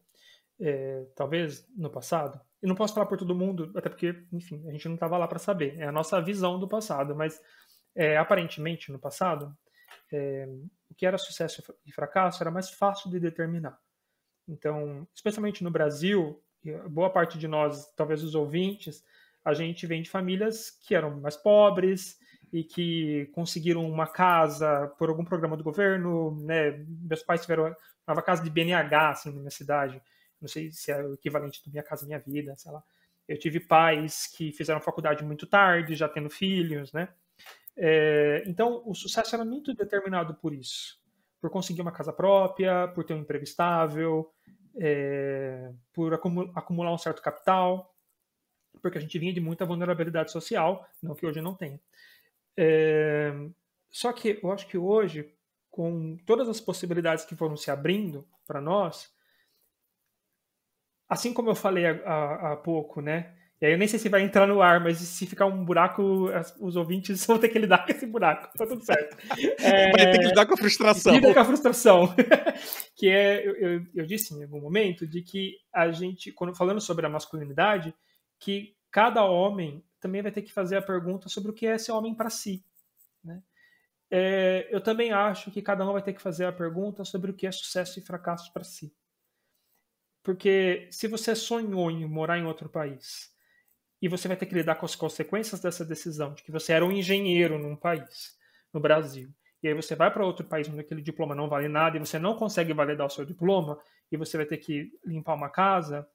Talvez no passado, e não posso falar por todo mundo, até porque, enfim, a gente não estava lá para saber, é a nossa visão do passado, mas aparentemente no passado, o que era sucesso e fracasso era mais fácil de determinar. Então, especialmente no Brasil, boa parte de nós, talvez os ouvintes, a gente vem de famílias que eram mais pobres e que conseguiram uma casa por algum programa do governo, né? Meus pais tiveram uma casa de BNH, assim, na minha cidade. Não sei se é o equivalente do Minha Casa Minha Vida, sei lá. Eu tive pais que fizeram faculdade muito tarde, já tendo filhos, né? Então, o sucesso era muito determinado por isso. Por conseguir uma casa própria, por ter um emprego estável, por acumular um certo capital, porque a gente vinha de muita vulnerabilidade social, não que hoje não tenha. Só que eu acho que hoje, com todas as possibilidades que foram se abrindo para nós, assim como eu falei há pouco, né? E aí eu nem sei se vai entrar no ar, mas se ficar um buraco, os ouvintes vão ter que lidar com esse buraco. Tá tudo certo. Vai ter que lidar com a frustração. Lida com a frustração. Que eu disse em algum momento de que a gente, quando falando sobre a masculinidade, que cada homem também vai ter que fazer a pergunta sobre o que é ser homem para si. Né? eu também acho que cada um vai ter que fazer a pergunta sobre o que é sucesso e fracasso para si. Porque se você sonhou em morar em outro país e você vai ter que lidar com as consequências dessa decisão, de que você era um engenheiro num país, no Brasil, e aí você vai para outro país onde aquele diploma não vale nada e você não consegue validar o seu diploma e você vai ter que limpar uma casa,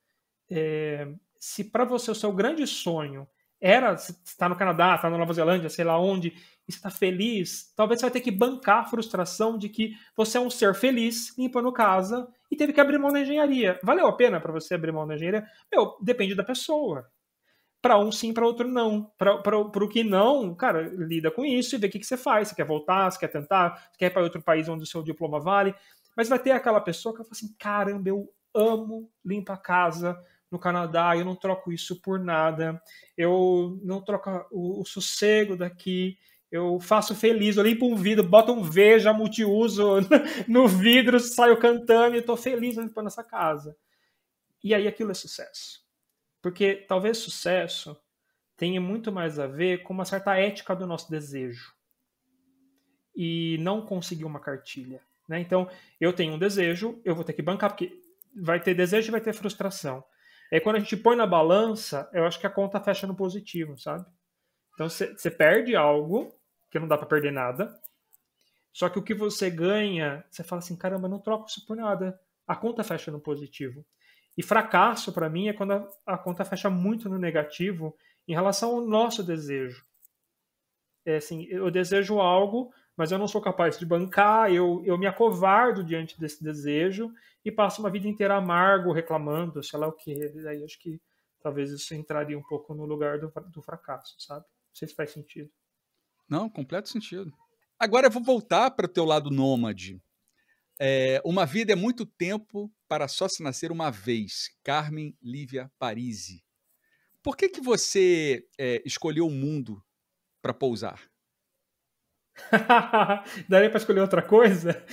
se para você o seu grande sonho era estar no Canadá, estar na Nova Zelândia, sei lá onde, e você está feliz, talvez você vai ter que bancar a frustração de que você é um ser feliz limpando casa e teve que abrir mão da engenharia. Valeu a pena para você abrir mão da engenharia? Depende da pessoa. Para um sim, para outro não. Para o que não, cara, lida com isso e vê o que você faz. Você quer voltar, você quer tentar, você quer ir para outro país onde o seu diploma vale. Mas vai ter aquela pessoa que vai falar assim, caramba, eu amo limpar a casa no Canadá, eu não troco isso por nada, eu não troco o sossego daqui, eu faço feliz, eu limpo um vidro, boto um Veja multiuso no vidro, saio cantando e estou feliz limpando essa casa. E aí aquilo é sucesso. Porque talvez sucesso tenha muito mais a ver com uma certa ética do nosso desejo. E não conseguir uma cartilha. Né? Então, eu tenho um desejo, eu vou ter que bancar, porque vai ter desejo e vai ter frustração. Aí quando a gente põe na balança, eu acho que a conta fecha no positivo, sabe? Então você perde algo, que não dá para perder nada, só que o que você ganha, você fala assim, caramba, eu não troco isso por nada. A conta fecha no positivo. E fracasso, para mim, é quando a conta fecha muito no negativo em relação ao nosso desejo. É assim, eu desejo algo, mas eu não sou capaz de bancar, eu me acovardo diante desse desejo e passo uma vida inteira amargo, reclamando, sei lá o quê. Aí acho que talvez isso entraria um pouco no lugar do fracasso, sabe? Não sei se faz sentido. Não, completo sentido. Agora eu vou voltar para o teu lado nômade. Uma vida é muito tempo para só se nascer uma vez. Carmen Lívia Parisi. Por que você escolheu o mundo para pousar? Daria para escolher outra coisa?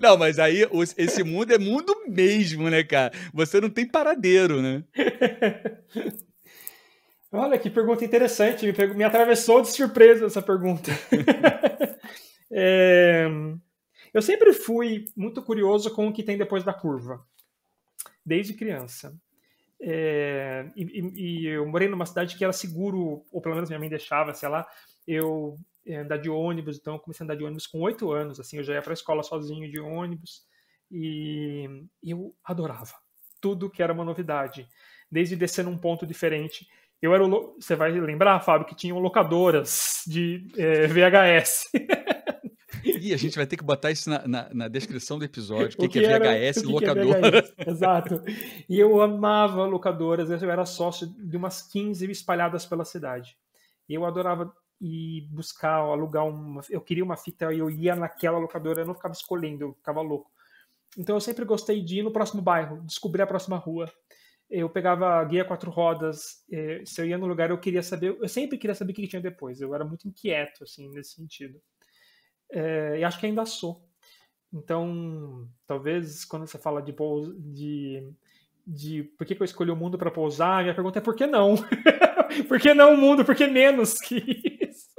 Não, mas aí esse mundo é mundo mesmo, né, cara? Você não tem paradeiro, né? Olha, que pergunta interessante. Me atravessou de surpresa essa pergunta. Eu sempre fui muito curioso com o que tem depois da curva. Desde criança. E eu morei numa cidade que era seguro, ou pelo menos minha mãe deixava, sei lá, eu andar de ônibus, então eu comecei a andar de ônibus com 8 anos, assim, eu já ia para a escola sozinho de ônibus, e eu adorava tudo que era uma novidade, desde descer num ponto diferente. Você vai lembrar, Fábio, que tinham locadoras de VHS. E a gente vai ter que botar isso na descrição do episódio. O que é VHS, locadora. É VHS, exato. E eu amava locadoras, eu era sócio de umas 15 espalhadas pela cidade. E eu adorava ir buscar, alugar eu queria uma fita e eu ia naquela locadora, eu não ficava escolhendo, eu ficava louco. Então eu sempre gostei de ir no próximo bairro, descobrir a próxima rua. Eu pegava guia 4 rodas, se eu ia no lugar eu sempre queria saber o que tinha depois. Eu era muito inquieto, assim, nesse sentido. E acho que ainda sou. Então, talvez quando você fala de por que eu escolhi o mundo para pousar, minha pergunta é por que não? Por que não o mundo? Por que menos que isso?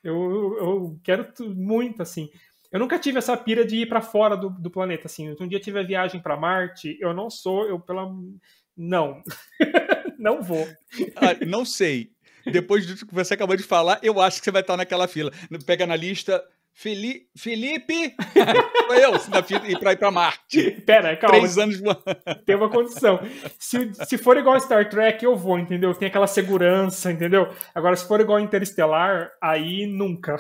Eu quero muito, assim. Eu nunca tive essa pira de ir para fora do planeta, assim. Um dia tive a viagem para Marte, não. Não vou. Não sei. Depois do que você acabou de falar, eu acho que você vai estar naquela fila. Pega na lista, Felipe! Foi eu, na fila para ir para Marte. Pera, calma. 3 anos. Tem uma condição. Se for igual Star Trek, eu vou, entendeu? Tem aquela segurança, entendeu? Agora, se for igual Interestelar, aí nunca.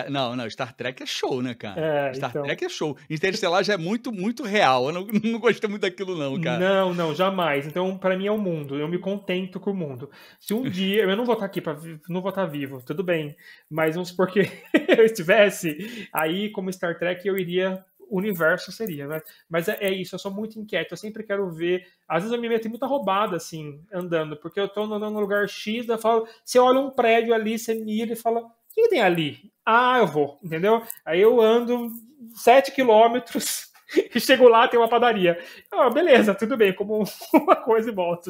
Não, Star Trek é show, né, cara? Star Trek é show. Interestelar já é muito, muito real. Eu não gostei muito daquilo, não, cara. Não, jamais. Então, pra mim é o mundo. Eu me contento com o mundo. Se um dia eu não vou estar aqui, não vou estar vivo, tudo bem. Mas vamos supor que eu estivesse, aí, como Star Trek, eu iria. O universo seria, né? Mas é isso, eu sou muito inquieto, eu sempre quero ver. Às vezes eu me meto em muita roubada, assim, andando, porque eu tô andando num lugar X, daí eu falo, você olha um prédio ali, você mira e fala, o que tem ali? Eu vou, entendeu? Aí eu ando 7 quilômetros e chego lá, tem uma padaria. Beleza, tudo bem, como uma coisa e volto.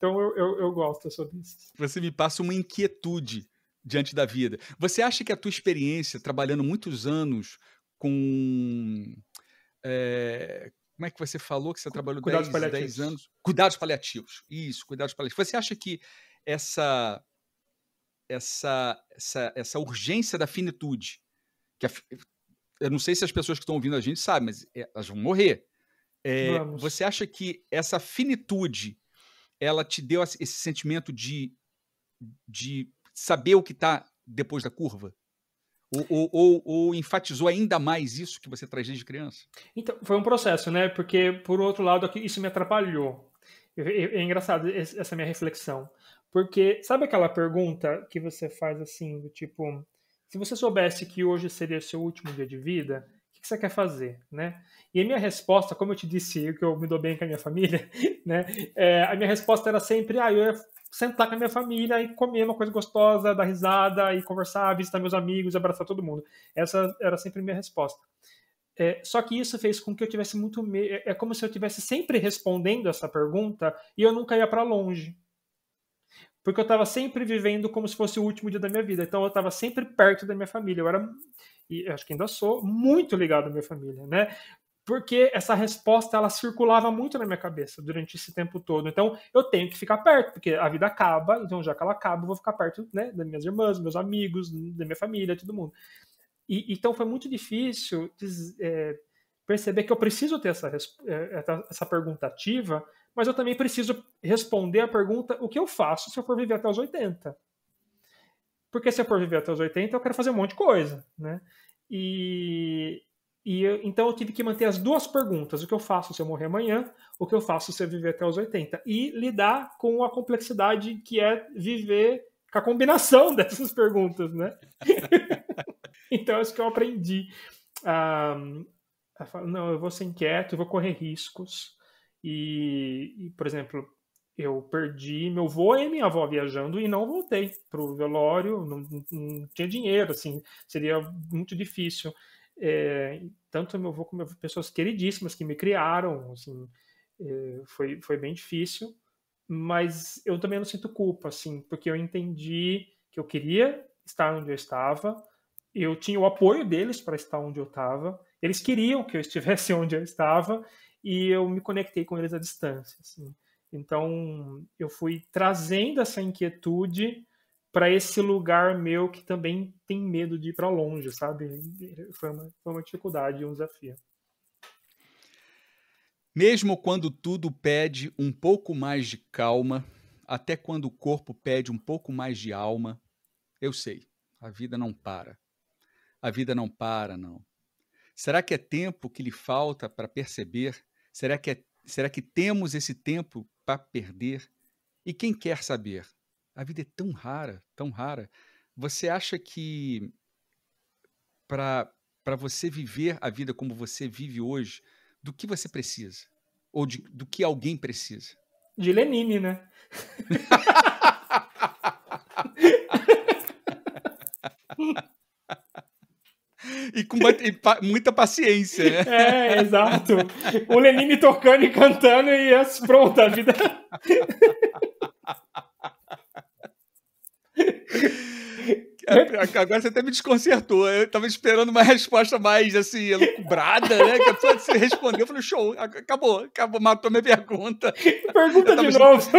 Então eu gosto, eu sou desses. Você me passa uma inquietude diante da vida. Você acha que a tua experiência trabalhando muitos anos com, como é que você falou que você trabalhou Cuidados 10 paliativos. anos? Cuidados paliativos. Isso, cuidados paliativos. Você acha que essa essa urgência da finitude, que eu não sei se as pessoas que estão ouvindo a gente sabem, mas elas vão morrer. Você Vamos. acha que essa finitude, ela te deu esse sentimento de saber o que está depois da curva? Ou enfatizou ainda mais isso que você traz desde criança? Então, foi um processo, né? Porque, por outro lado, isso me atrapalhou. É engraçado essa minha reflexão. Porque, sabe aquela pergunta que você faz assim, do tipo, se você soubesse que hoje seria seu último dia de vida, o que você quer fazer, né? E a minha resposta, como eu te disse, que eu me dou bem com a minha família, né? A minha resposta era sempre, eu ia sentar com a minha família e comer uma coisa gostosa, dar risada e conversar, visitar meus amigos, abraçar todo mundo. Essa era sempre a minha resposta. Só que isso fez com que eu tivesse muito medo. É como se eu estivesse sempre respondendo essa pergunta e eu nunca ia para longe. Porque eu estava sempre vivendo como se fosse o último dia da minha vida. Então eu estava sempre perto da minha família. Eu era, e acho que ainda sou, muito ligado à minha família, né? Porque essa resposta ela circulava muito na minha cabeça durante esse tempo todo. Então eu tenho que ficar perto, porque a vida acaba. Então já que ela acaba, eu vou ficar perto, né, das minhas irmãs, meus amigos, da minha família, todo mundo. Então foi muito difícil perceber que eu preciso ter essa pergunta ativa, mas eu também preciso responder a pergunta: o que eu faço se eu for viver até os 80? Porque se eu for viver até os 80, eu quero fazer um monte de coisa, né? Então eu tive que manter as duas perguntas: o que eu faço se eu morrer amanhã, o que eu faço se eu viver até os 80? E lidar com a complexidade que é viver com a combinação dessas perguntas, né? Então, acho que eu aprendi a falar, não, eu vou ser inquieto, eu vou correr riscos. Por exemplo, eu perdi meu avô e minha avó viajando e não voltei para o velório, não tinha dinheiro, assim, seria muito difícil. Tanto meu avô como pessoas queridíssimas que me criaram, assim, foi bem difícil, mas eu também não sinto culpa, assim, porque eu entendi que eu queria estar onde eu estava, eu tinha o apoio deles para estar onde eu estava, eles queriam que eu estivesse onde eu estava, e eu me conectei com eles à distância, assim. Então, eu fui trazendo essa inquietude para esse lugar meu que também tem medo de ir para longe, sabe? Foi uma dificuldade, um desafio. Mesmo quando tudo pede um pouco mais de calma, até quando o corpo pede um pouco mais de alma, eu sei, a vida não para. A vida não para, não. Será que é tempo que lhe falta para perceber? Será que temos esse tempo para perder? E quem quer saber? A vida é tão rara, tão rara. Você acha que para você viver a vida como você vive hoje, do que você precisa? Ou do que alguém precisa? De Lenine, né? E com muita paciência, né? Exato. O Lenine tocando e cantando e pronto, a vida. Agora você até me desconcertou. Eu estava esperando uma resposta mais assim, elucubrada, né? Que a pessoa se respondeu. Eu falei, show, acabou, matou minha pergunta. Pergunta de novo.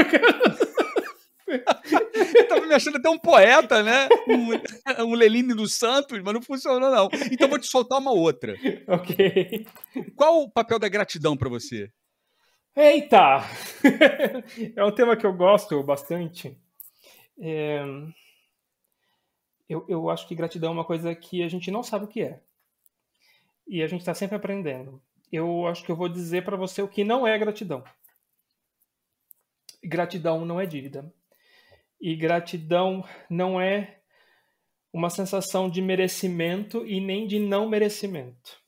Eu tava me achando até um poeta, né? Um Lenine dos Santos, mas não funcionou, não. Então vou te soltar uma outra. Ok. Qual o papel da gratidão para você? Eita! É um tema que eu gosto bastante. Eu acho que gratidão é uma coisa que a gente não sabe o que é. E a gente está sempre aprendendo. Eu acho que eu vou dizer para você o que não é gratidão. Gratidão não é dívida. E gratidão não é uma sensação de merecimento e nem de não merecimento.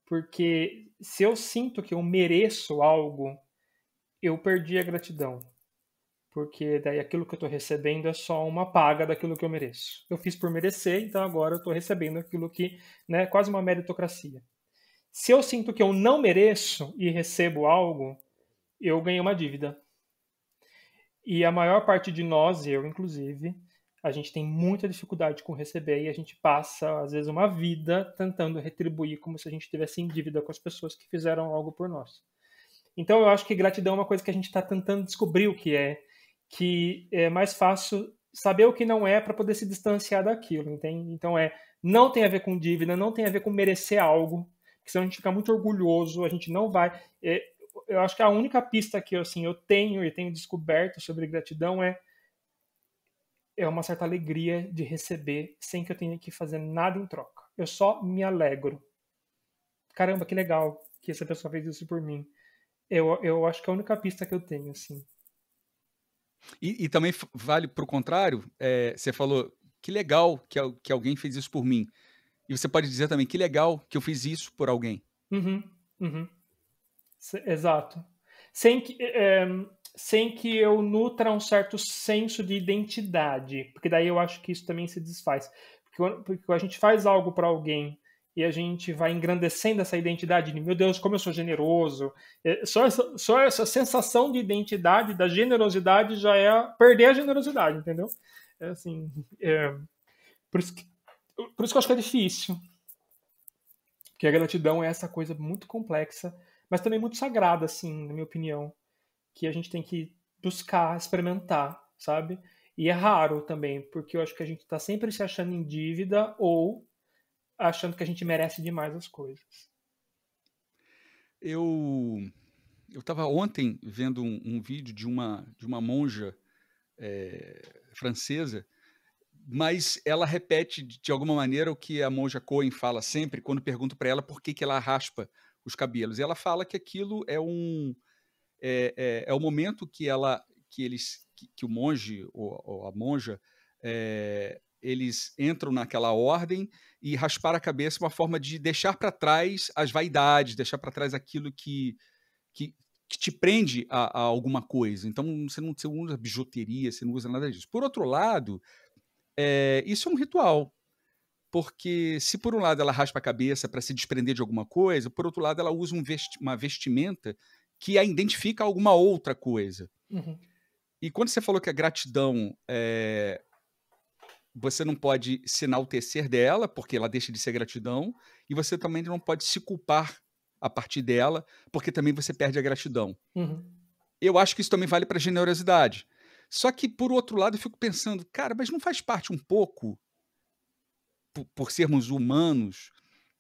Porque se eu sinto que eu mereço algo, eu perdi a gratidão. Porque daí aquilo que eu estou recebendo é só uma paga daquilo que eu mereço. Eu fiz por merecer, então agora eu estou recebendo aquilo que, né, quase uma meritocracia. Se eu sinto que eu não mereço e recebo algo, eu ganhei uma dívida. E a maior parte de nós, eu inclusive, a gente tem muita dificuldade com receber e a gente passa, às vezes, uma vida tentando retribuir como se a gente estivesse em dívida com as pessoas que fizeram algo por nós. Então, eu acho que gratidão é uma coisa que a gente está tentando descobrir o que é mais fácil saber o que não é para poder se distanciar daquilo, entende? Então, não tem a ver com dívida, não tem a ver com merecer algo, porque senão a gente fica muito orgulhoso, a gente não vai. Eu acho que a única pista que assim, eu tenho e tenho descoberto sobre gratidão é uma certa alegria de receber sem que eu tenha que fazer nada em troca. Eu só me alegro. Caramba, que legal que essa pessoa fez isso por mim. Eu acho que é a única pista que eu tenho, assim. E também vale para o contrário, você falou, que legal que alguém fez isso por mim. E você pode dizer também, que legal que eu fiz isso por alguém. Uhum, uhum. Exato. Sem que eu nutra um certo senso de identidade, porque daí eu acho que isso também se desfaz. Porque a gente faz algo para alguém e a gente vai engrandecendo essa identidade de, meu Deus, como eu sou generoso. Só essa sensação de identidade, da generosidade, já é perder a generosidade, entendeu? É assim, por isso que eu acho que é difícil. Porque a gratidão é essa coisa muito complexa, mas também muito sagrada, assim, na minha opinião, que a gente tem que buscar, experimentar, sabe? E é raro também, porque eu acho que a gente está sempre se achando em dívida ou achando que a gente merece demais as coisas. Eu estava ontem vendo um vídeo de uma monja francesa, mas ela repete de alguma maneira o que a monja Cohen fala sempre quando pergunto para ela por que ela raspa os cabelos. E ela fala que aquilo é o momento que o monge ou a monja eles entram naquela ordem e raspar a cabeça é uma forma de deixar para trás as vaidades, deixar para trás aquilo que te prende a alguma coisa. Então você não usa bijuteria, você não usa nada disso. Por outro lado, isso é um ritual. Porque se por um lado ela raspa a cabeça para se desprender de alguma coisa, por outro lado ela usa uma vestimenta que a identifica a alguma outra coisa. Uhum. E quando você falou que a gratidão você não pode se enaltecer dela, porque ela deixa de ser gratidão, e você também não pode se culpar a partir dela, porque também você perde a gratidão. Uhum. Eu acho que isso também vale para a generosidade. Só que, por outro lado, eu fico pensando, cara, mas não faz parte um pouco, por sermos humanos,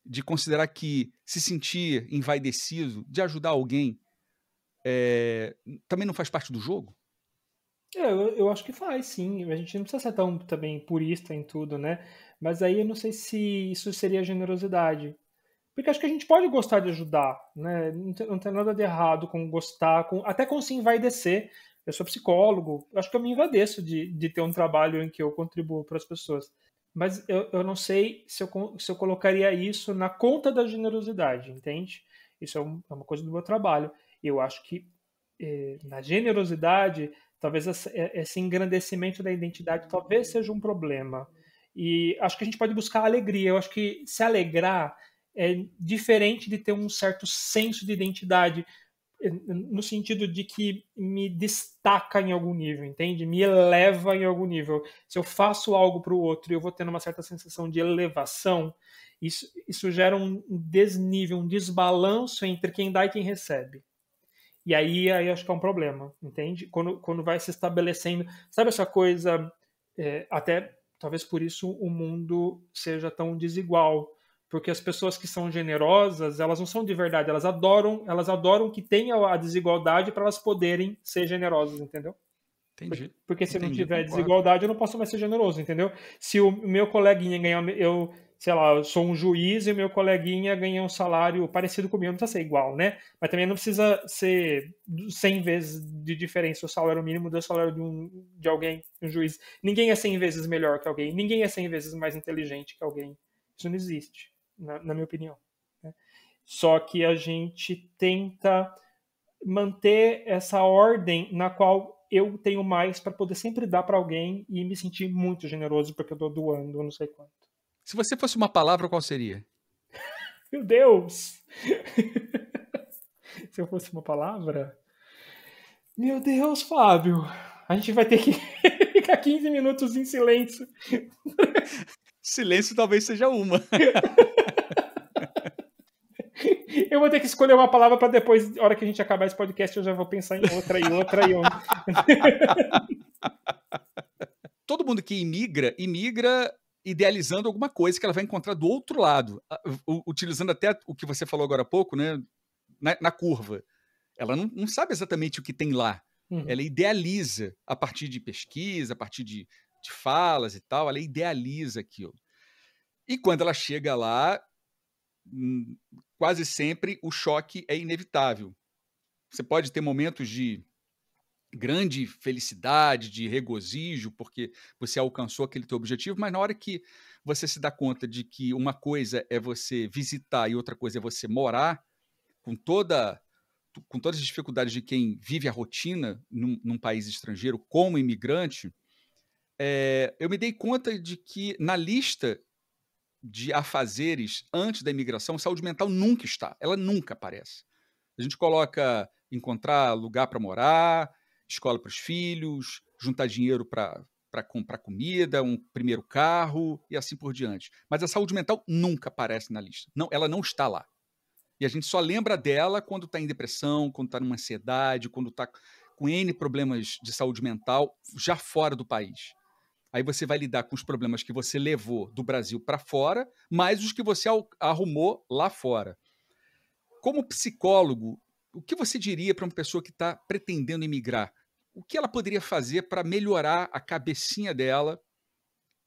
de considerar que se sentir envaidecido, de ajudar alguém, também não faz parte do jogo? Eu acho que faz, sim. A gente não precisa ser tão também purista em tudo, né? Mas aí eu não sei se isso seria generosidade. Porque acho que a gente pode gostar de ajudar, né? Não tem nada de errado com gostar, até com se envaidecer. Eu sou psicólogo, acho que eu me envaideço de ter um trabalho em que eu contribuo para as pessoas. Mas eu não sei se eu colocaria isso na conta da generosidade, entende? Isso é uma coisa do meu trabalho. Eu acho que na generosidade, talvez esse engrandecimento da identidade talvez seja um problema. E acho que a gente pode buscar alegria. Eu acho que se alegrar é diferente de ter um certo senso de identidade, no sentido de que me destaca em algum nível, entende? Me eleva em algum nível. Se eu faço algo para o outro e eu vou tendo uma certa sensação de elevação, isso gera um desnível, um desbalanço entre quem dá e quem recebe. E aí acho que é um problema, entende? Quando vai se estabelecendo, sabe essa coisa, até talvez por isso o mundo seja tão desigual, porque as pessoas que são generosas, elas não são de verdade, elas adoram que tenha a desigualdade para elas poderem ser generosas, entendeu? Entendi. Porque se não Entendi, tiver concordo. desigualdade, eu não posso mais ser generoso, entendeu? Se o meu coleguinha ganhar, sei lá, eu sou um juiz e o meu coleguinha ganha um salário parecido comigo, não precisa ser igual, né? Mas também não precisa ser 100 vezes de diferença o salário mínimo do salário de alguém, um juiz. Ninguém é 100 vezes melhor que alguém, ninguém é 100 vezes mais inteligente que alguém. Isso não existe, na minha opinião, né? Só que a gente tenta manter essa ordem na qual eu tenho mais para poder sempre dar para alguém e me sentir muito generoso porque eu estou doando, eu não sei quanto. Se você fosse uma palavra, qual seria? Meu Deus! Se eu fosse uma palavra? Meu Deus, Fábio! A gente vai ter que ficar 15 minutos em silêncio. Silêncio talvez seja uma. Eu vou ter que escolher uma palavra para depois, na hora que a gente acabar esse podcast, eu já vou pensar em outra e outra e outra. Todo mundo que imigra idealizando alguma coisa que ela vai encontrar do outro lado, utilizando até o que você falou agora há pouco, né, na curva. Ela não sabe exatamente o que tem lá. Ela idealiza a partir de pesquisa, a partir de falas e tal, ela idealiza aquilo. E quando ela chega lá, quase sempre o choque é inevitável. Você pode ter momentos de grande felicidade, de regozijo, porque você alcançou aquele teu objetivo, mas na hora que você se dá conta de que uma coisa é você visitar e outra coisa é você morar, com todas as dificuldades de quem vive a rotina num país estrangeiro como imigrante, eu me dei conta de que na lista de afazeres antes da imigração, saúde mental nunca está, ela nunca aparece. A gente coloca encontrar lugar para morar, escola para os filhos, juntar dinheiro para comprar comida, um primeiro carro e assim por diante. Mas a saúde mental nunca aparece na lista. Não, ela não está lá. E a gente só lembra dela quando está em depressão, quando está numa ansiedade, quando está com N problemas de saúde mental já fora do país. Aí você vai lidar com os problemas que você levou do Brasil para fora, mais os que você arrumou lá fora. Como psicólogo, o que você diria para uma pessoa que está pretendendo emigrar? O que ela poderia fazer para melhorar a cabecinha dela,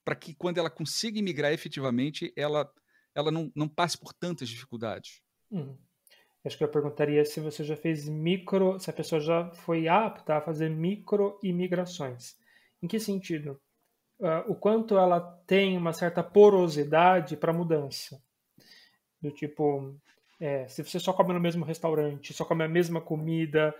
para que quando ela consiga emigrar efetivamente, ela não passe por tantas dificuldades? Acho que eu perguntaria se você já fez se a pessoa já foi apta a fazer micro-imigrações. Em que sentido? O quanto ela tem uma certa porosidade para mudança. Do tipo, se você só come no mesmo restaurante, só come a mesma comida,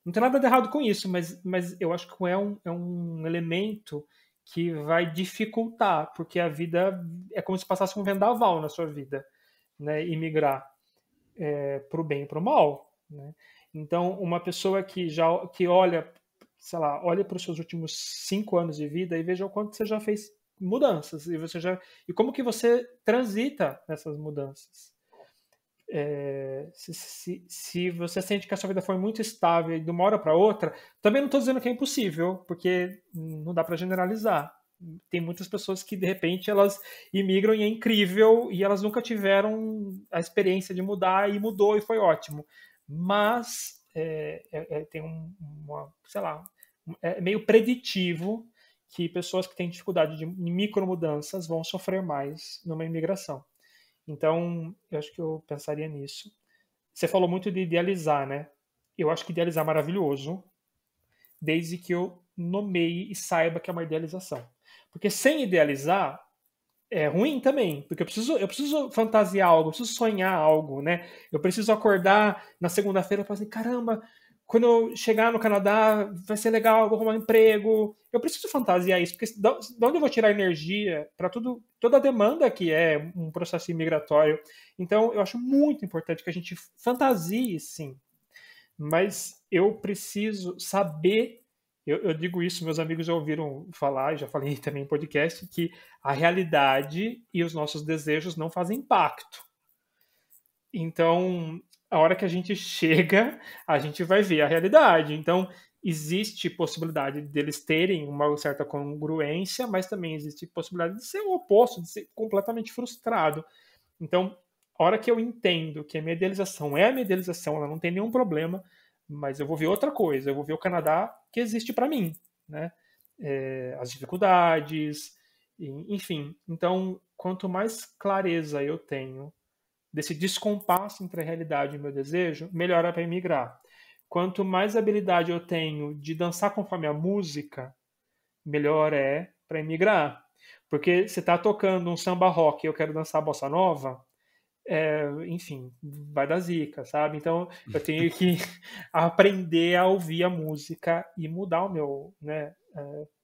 não tem nada de errado com isso, mas eu acho que é um elemento que vai dificultar, porque a vida é como se passasse um vendaval na sua vida, né? Imigrar para o bem e para o mal, né? Então, uma pessoa que olha, sei lá, olha para os seus últimos 5 anos de vida e veja o quanto você já fez mudanças e como que você transita nessas mudanças. Se você sente que a sua vida foi muito estável de uma hora para outra, também não estou dizendo que é impossível, porque não dá para generalizar. Tem muitas pessoas que de repente elas imigram e é incrível e elas nunca tiveram a experiência de mudar e mudou e foi ótimo. Mas tem sei lá, é meio preditivo que pessoas que têm dificuldade de micromudanças vão sofrer mais numa imigração. Então, eu acho que eu pensaria nisso. Você falou muito de idealizar, né? Eu acho que idealizar é maravilhoso, desde que eu nomeie e saiba que é uma idealização. Porque sem idealizar é ruim também, porque eu preciso fantasiar algo, eu preciso sonhar algo, né? Eu preciso acordar na segunda-feira e falar assim, caramba, quando eu chegar no Canadá vai ser legal, eu vou arrumar um emprego. Eu preciso fantasiar isso, porque de onde eu vou tirar energia para toda a demanda que é um processo imigratório? Então, eu acho muito importante que a gente fantasie, sim. Mas eu preciso saber, eu digo isso, meus amigos já ouviram falar, já falei também em podcast, que a realidade e os nossos desejos não fazem pacto. Então, a hora que a gente chega, a gente vai ver a realidade. Então, existe possibilidade deles terem uma certa congruência, mas também existe possibilidade de ser o oposto, de ser completamente frustrado. Então, a hora que eu entendo que a minha idealização é a minha idealização, ela não tem nenhum problema, mas eu vou ver outra coisa, eu vou ver o Canadá que existe para mim, né? As dificuldades, enfim. Então, quanto mais clareza eu tenho desse descompasso entre a realidade e o meu desejo, melhor é para emigrar. Quanto mais habilidade eu tenho de dançar conforme a música, melhor é para emigrar. Porque você está tocando um samba rock e eu quero dançar bossa nova, enfim, vai dar zica, sabe? Então eu tenho que aprender a ouvir a música e mudar o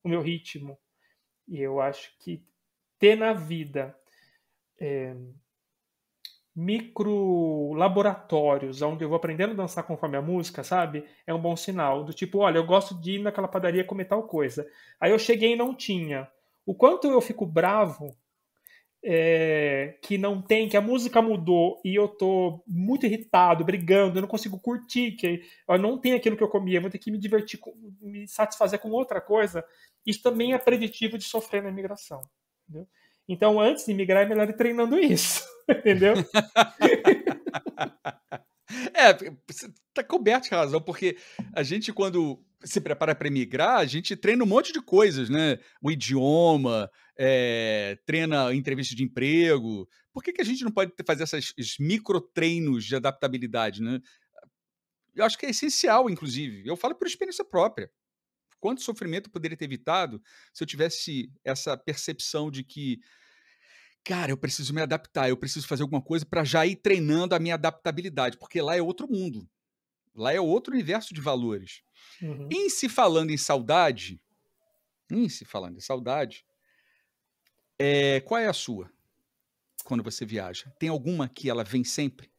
meu ritmo. E eu acho que ter na vida micro laboratórios, onde eu vou aprendendo a dançar conforme a música, sabe? É um bom sinal. Do tipo, olha, eu gosto de ir naquela padaria comer tal coisa. Aí eu cheguei e não tinha. O quanto eu fico bravo que não tem, que a música mudou e eu tô muito irritado, brigando, eu não consigo curtir, que eu não tenho aquilo que eu comia, eu vou ter que me divertir, me satisfazer com outra coisa. Isso também é preditivo de sofrer na imigração. Entendeu? Então, antes de migrar, é melhor ir treinando isso. Entendeu? Você tá coberto de razão, porque a gente, quando se prepara para emigrar, a gente treina um monte de coisas, né? O idioma, treina entrevista de emprego. Por que a gente não pode fazer esses micro-treinos de adaptabilidade, né? Eu acho que é essencial, inclusive. Eu falo por experiência própria. Quanto sofrimento eu poderia ter evitado se eu tivesse essa percepção de que, cara, eu preciso me adaptar, eu preciso fazer alguma coisa para já ir treinando a minha adaptabilidade, porque lá é outro mundo. Lá é outro universo de valores. Uhum. Em se falando em saudade, qual é a sua quando você viaja? Tem alguma que ela vem sempre?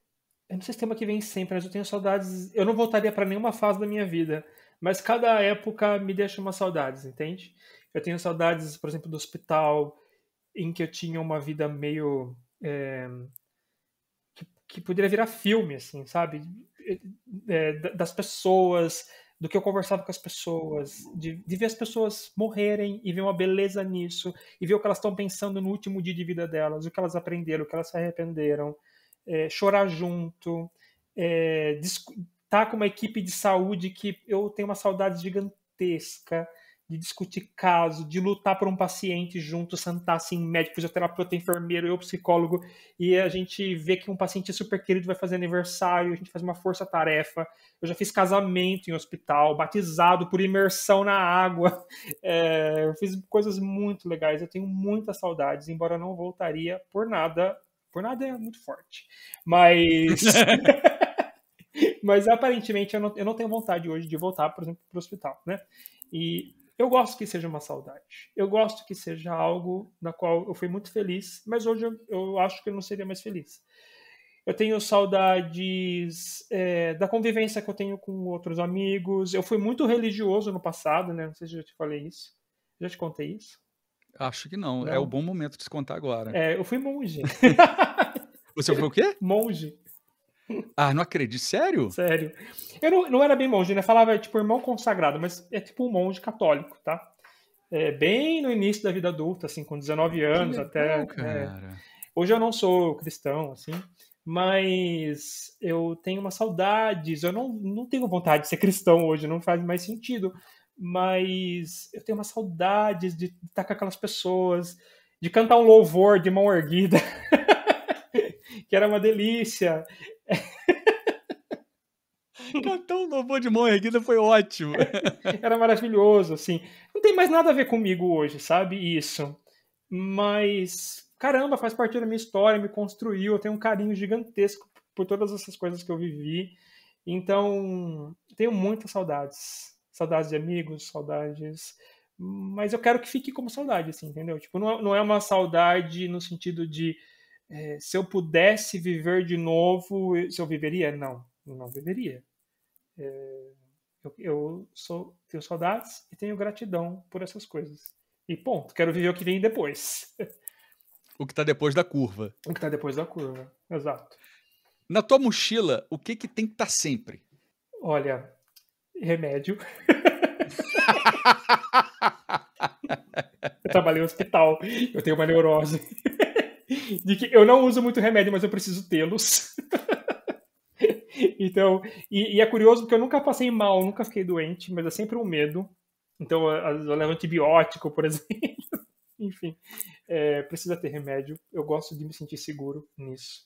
Eu não sei se tem uma que vem sempre, mas eu tenho saudades. Eu não voltaria para nenhuma fase da minha vida, mas cada época me deixa umas saudades, entende? Eu tenho saudades, por exemplo, do hospital, em que eu tinha uma vida meio que poderia virar filme, assim, sabe? Das pessoas, do que eu conversava com as pessoas, de ver as pessoas morrerem e ver uma beleza nisso, e ver o que elas estão pensando no último dia de vida delas, o que elas aprenderam, o que elas se arrependeram, chorar junto, tá com uma equipe de saúde que eu tenho uma saudade gigantesca de discutir caso, de lutar por um paciente junto, sentar assim, médico, fisioterapeuta, enfermeiro, eu psicólogo, e a gente vê que um paciente super querido vai fazer aniversário, a gente faz uma força-tarefa. Eu já fiz casamento em hospital, batizado por imersão na água, eu fiz coisas muito legais, eu tenho muitas saudades, embora eu não voltaria por nada é muito forte, mas mas aparentemente eu não tenho vontade hoje de voltar, por exemplo, para o hospital, né? E eu gosto que seja uma saudade. Eu gosto que seja algo na qual eu fui muito feliz, mas hoje eu acho que eu não seria mais feliz. Eu tenho saudades da convivência que eu tenho com outros amigos. Eu fui muito religioso no passado, né? Não sei se eu já te falei isso. Já te contei isso? Acho que não. É o Não? bom momento de se contar agora. Eu fui monge. Você foi o quê? Monge. Ah, não acredito. Sério? Sério. Eu não era bem monge, né? Falava tipo irmão consagrado, mas é tipo um monge católico, tá? Bem no início da vida adulta, assim, com 19 Que anos legal, até. cara. Hoje eu não sou cristão, assim, mas eu tenho umas saudades. Eu não tenho vontade de ser cristão hoje, não faz mais sentido. Mas eu tenho umas saudades de estar com aquelas pessoas, de cantar um louvor de mão erguida, que era uma delícia. Cantar um louvor de mão erguida foi ótimo. Era maravilhoso, assim. Não tem mais nada a ver comigo hoje, sabe? Isso. Mas, caramba, faz parte da minha história, me construiu. Eu tenho um carinho gigantesco por todas essas coisas que eu vivi. Então, tenho muitas saudades. Saudades de amigos, saudades. Mas eu quero que fique como saudade, assim, entendeu? Tipo, não é uma saudade no sentido de se eu pudesse viver de novo, se eu viveria? Não viveria. Eu tenho saudades e tenho gratidão por essas coisas. E ponto, quero viver o que vem depois. O que tá depois da curva. O que tá depois da curva, exato. Na tua mochila, o que tem que estar sempre? Olha, remédio. Eu trabalhei no hospital, eu tenho uma neurose. De que eu não uso muito remédio, mas eu preciso tê-los. Então, e é curioso porque eu nunca passei mal, nunca fiquei doente, mas é sempre um medo. Então, eu levo antibiótico, por exemplo. Enfim, precisa ter remédio. Eu gosto de me sentir seguro nisso.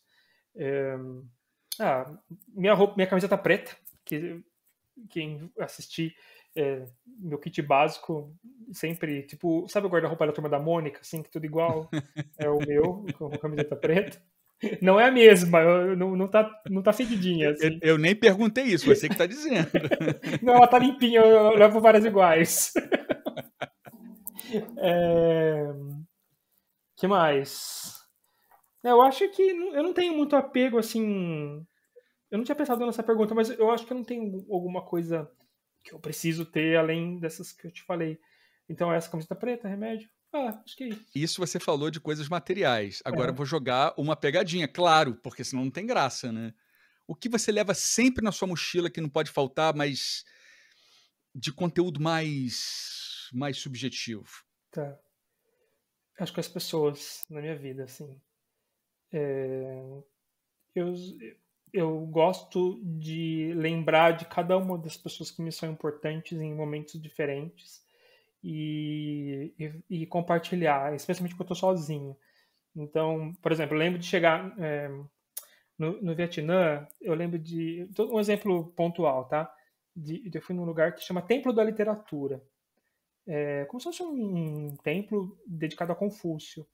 Minha camiseta preta, que quem assistir meu kit básico, sempre, tipo, sabe o guarda-roupa da Turma da Mônica, assim, que tudo igual? É o meu, com a camiseta preta. Não é a mesma, não tá fedidinha, assim. Eu nem perguntei isso, você que tá dizendo. Não, ela tá limpinha, eu levo várias iguais. Que mais? Eu acho que eu não tenho muito apego, assim. Eu não tinha pensado nessa pergunta, mas eu acho que eu não tenho alguma coisa que eu preciso ter além dessas que eu te falei. Então, essa camiseta preta, remédio. Acho que é isso. Isso você falou de coisas materiais. Agora eu Aham. vou jogar uma pegadinha, claro, porque senão não tem graça, né? O que você leva sempre na sua mochila que não pode faltar, mas de conteúdo mais subjetivo? Tá. Acho que as pessoas na minha vida, assim. Eu, eu gosto de lembrar de cada uma das pessoas que me são importantes em momentos diferentes e compartilhar, especialmente quando eu estou sozinho. Então, por exemplo, eu lembro de chegar no Vietnã, eu lembro de. Um exemplo pontual, tá? Eu fui num lugar que chama Templo da Literatura. É como se fosse um templo dedicado a Confúcio.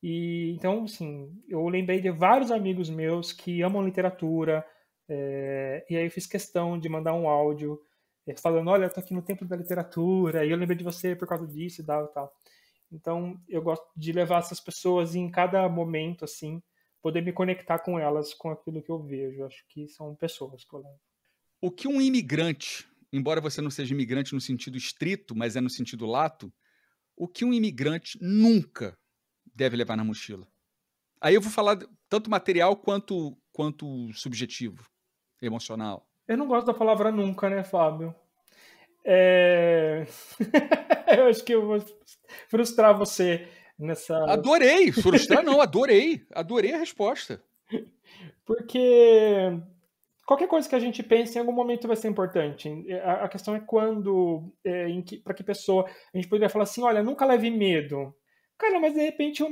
E então, assim, eu lembrei de vários amigos meus que amam literatura, e aí eu fiz questão de mandar um áudio falando, olha, eu tô aqui no Templo da Literatura, e eu lembrei de você por causa disso e tal, e tal. Então, eu gosto de levar essas pessoas e em cada momento, assim, poder me conectar com elas, com aquilo que eu vejo. Acho que são pessoas que eu levo. O que um imigrante, embora você não seja imigrante no sentido estrito, mas é no sentido lato, o que um imigrante nunca deve levar na mochila? Aí eu vou falar tanto material quanto subjetivo, emocional. Eu não gosto da palavra nunca, né, Fábio? É... eu acho que eu vou frustrar você nessa. Adorei! Frustrar não, adorei. Adorei a resposta. Porque qualquer coisa que a gente pense em algum momento vai ser importante. A questão é quando, para que pessoa. A gente poderia falar assim: olha, nunca leve medo. Cara, mas de repente,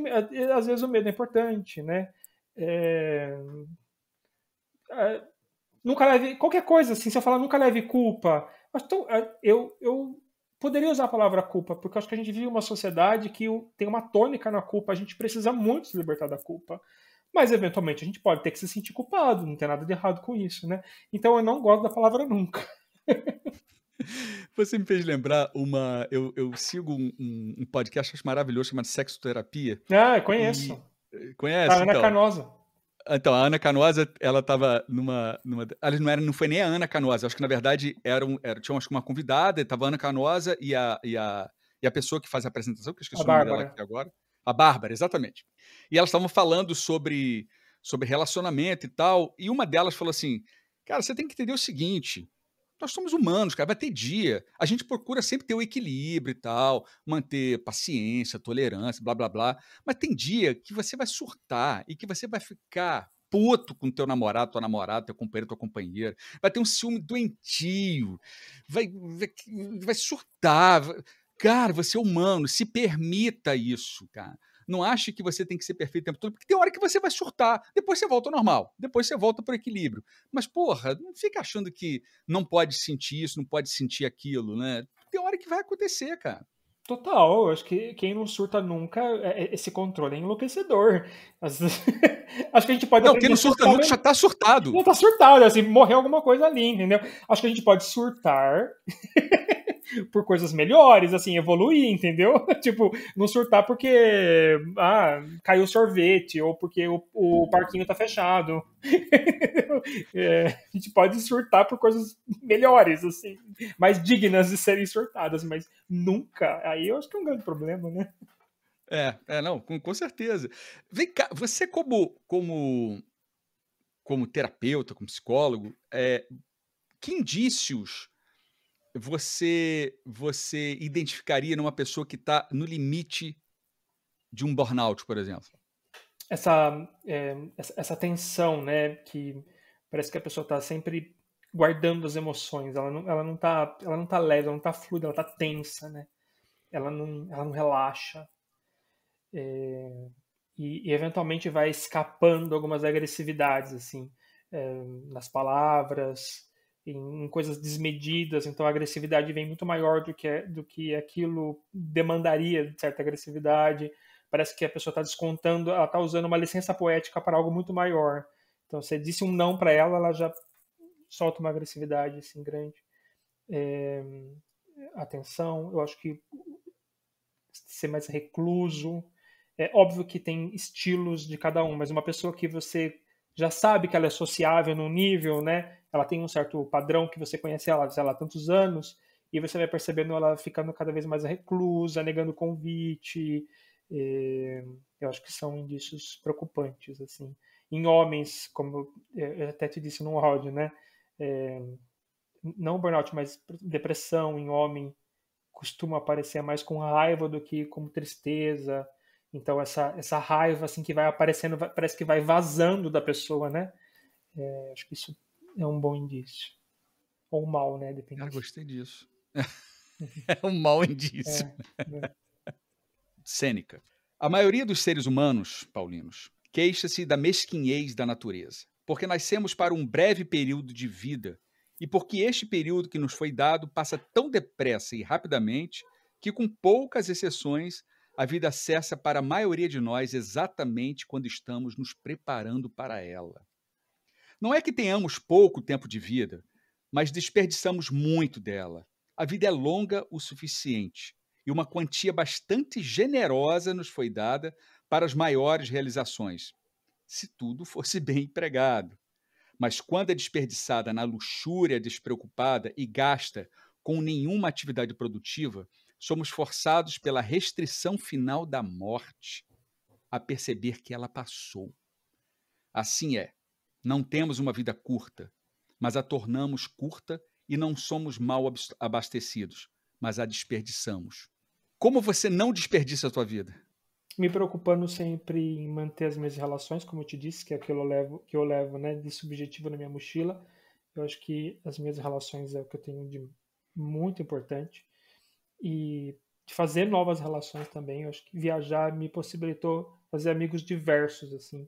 às vezes o medo é importante, né? É, nunca leve. Qualquer coisa, assim, se eu falar nunca leve culpa. Então, eu poderia usar a palavra culpa, porque eu acho que a gente vive uma sociedade que tem uma tônica na culpa, a gente precisa muito se libertar da culpa. Mas, eventualmente, a gente pode ter que se sentir culpado, não tem nada de errado com isso, né? Então, eu não gosto da palavra nunca. Você me fez lembrar uma. Eu sigo um podcast acho maravilhoso chamado Sexoterapia. Conheço. E. A Conhece? Ana Então. Canosa. Então, a Ana Canosa, ela estava numa. Aliás, não foi nem a Ana Canosa, acho que na verdade tinha acho que uma convidada, estava a Ana Canosa e a pessoa que faz a apresentação, que eu A esqueci o nome dela Bárbara. aqui agora, a Bárbara, exatamente. E elas estavam falando sobre relacionamento e tal, e uma delas falou assim: cara, você tem que entender o seguinte. Nós somos humanos, cara, vai ter dia. A gente procura sempre ter o equilíbrio e tal, manter paciência, tolerância, blá, blá, blá. Mas tem dia que você vai surtar e que você vai ficar puto com teu namorado, tua namorada, teu companheiro, tua companheira. Vai ter um ciúme doentio. Vai surtar. Cara, você é humano, se permita isso, cara. Não ache que você tem que ser perfeito o tempo todo, porque tem hora que você vai surtar. Depois você volta ao normal. Depois você volta para o equilíbrio. Mas, porra, não fica achando que não pode sentir isso, não pode sentir aquilo, né? Tem hora que vai acontecer, cara. Total, eu acho que quem não surta nunca, esse controle é enlouquecedor. Acho que a gente pode Não, quem aprender não a surta surtar nunca já mesmo. tá surtado. Não tá surtado, assim, morreu alguma coisa ali, entendeu? Acho que a gente pode surtar por coisas melhores, assim, evoluir, entendeu? Tipo, não surtar porque caiu o sorvete ou porque o parquinho tá fechado. A gente pode surtar por coisas melhores, assim, mais dignas de serem surtadas, mas nunca. Aí eu acho que é um grande problema, né? Não, com certeza. Vem cá, você como terapeuta, como psicólogo, que indícios você identificaria numa pessoa que está no limite de um burnout, por exemplo? Essa tensão, né, que parece que a pessoa está sempre guardando as emoções, ela não tá leve, ela não tá fluida, ela tá tensa, né? Ela não relaxa. E eventualmente vai escapando algumas agressividades, assim, nas palavras, em coisas desmedidas, então a agressividade vem muito maior do que aquilo demandaria de certa agressividade. Parece que a pessoa está descontando, ela está usando uma licença poética para algo muito maior. Então, você disse um não para ela, ela já solta uma agressividade assim grande. Atenção, eu acho que ser mais recluso, É óbvio que tem estilos de cada um, mas uma pessoa que você já sabe que ela é sociável num nível, né? Ela tem um certo padrão que você conhece ela, sei lá, há tantos anos, e você vai percebendo ela ficando cada vez mais reclusa, negando convite. Eu acho que são indícios preocupantes, assim. Em homens, como eu até te disse no áudio, né? É, não burnout, mas depressão em homem costuma aparecer mais com raiva do que como tristeza. Então essa raiva assim que vai aparecendo, parece que vai vazando da pessoa, né? Acho que isso é um bom indício. Ou um mau, né? Ah, Depende. gostei disso. É um mau indício. É, né? Sêneca. A maioria dos seres humanos, paulinos, queixa-se da mesquinhez da natureza, porque nascemos para um breve período de vida e porque este período que nos foi dado passa tão depressa e rapidamente que, com poucas exceções, a vida cessa para a maioria de nós exatamente quando estamos nos preparando para ela. Não é que tenhamos pouco tempo de vida, mas desperdiçamos muito dela. A vida é longa o suficiente e uma quantia bastante generosa nos foi dada para as maiores realizações, se tudo fosse bem empregado. Mas quando é desperdiçada na luxúria despreocupada e gasta com nenhuma atividade produtiva, somos forçados pela restrição final da morte a perceber que ela passou. Assim é, não temos uma vida curta, mas a tornamos curta e não somos mal abastecidos, mas a desperdiçamos. Como você não desperdiça a tua vida? Me preocupando sempre em manter as minhas relações, como eu te disse, que é aquilo que eu levo, né, desse objetivo na minha mochila. Eu acho que as minhas relações é o que eu tenho de muito importante. E de fazer novas relações também. Eu acho que viajar me possibilitou fazer amigos diversos, assim.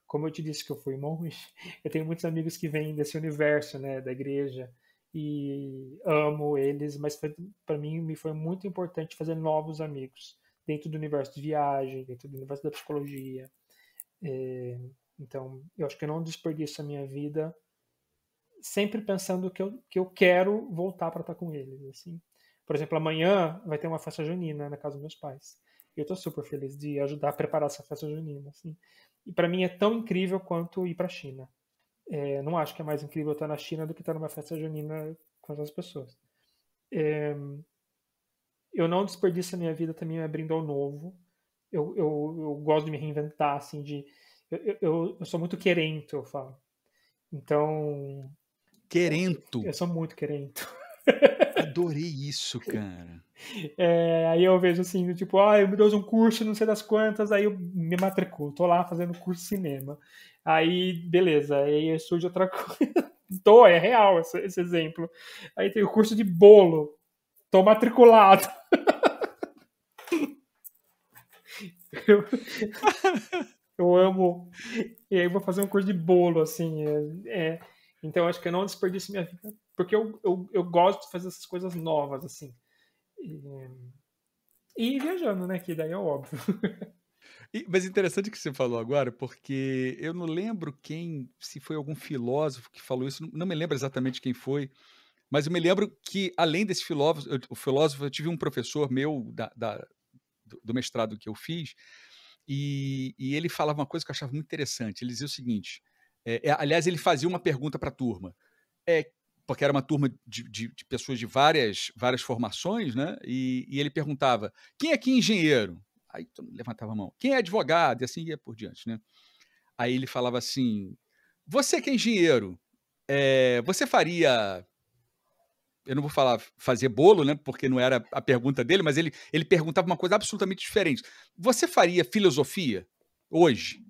Como eu te disse que eu fui monge, eu tenho muitos amigos que vêm desse universo, né, da igreja, e amo eles, mas para mim me foi muito importante fazer novos amigos dentro do universo de viagem, dentro do universo da psicologia. É, então, eu acho que eu não desperdiço a minha vida sempre pensando que eu quero voltar para estar com eles, assim. Por exemplo, amanhã vai ter uma festa junina na casa dos meus pais. E eu estou super feliz de ajudar a preparar essa festa junina, assim. E para mim é tão incrível quanto ir para a China. Não acho que é mais incrível estar na China do que estar numa festa junina com as pessoas. Eu não desperdiço a minha vida também abrindo ao novo. Eu gosto de me reinventar, assim, eu sou muito querento, eu falo. Então, Querento. eu sou muito querento. Adorei isso, cara. Aí eu vejo assim, tipo, eu me dou um curso, não sei das quantas, aí eu me matriculo, tô lá fazendo curso de cinema. Aí, beleza, aí surge outra coisa. É real esse exemplo. Aí tem o curso de bolo, tô matriculado. Eu, eu amo. E aí eu vou fazer um curso de bolo, assim. Então acho que eu não desperdiço minha vida, porque eu gosto de fazer essas coisas novas, assim. E viajando, né? Que daí é óbvio. Mas interessante o que você falou agora, porque eu não lembro se foi algum filósofo que falou isso, não me lembro exatamente quem foi, mas eu me lembro que, além desse filósofo, eu tive um professor meu do mestrado que eu fiz, e ele falava uma coisa que eu achava muito interessante. Ele dizia o seguinte: aliás, ele fazia uma pergunta para a turma, porque era uma turma de pessoas de várias formações, né? E ele perguntava: quem aqui é engenheiro? Aí todo mundo levantava a mão. Quem é advogado? E assim ia por diante, né? Aí ele falava assim: você que é engenheiro, você faria. Eu não vou falar fazer bolo, né? Porque não era a pergunta dele, mas ele perguntava uma coisa absolutamente diferente. Você faria filosofia hoje?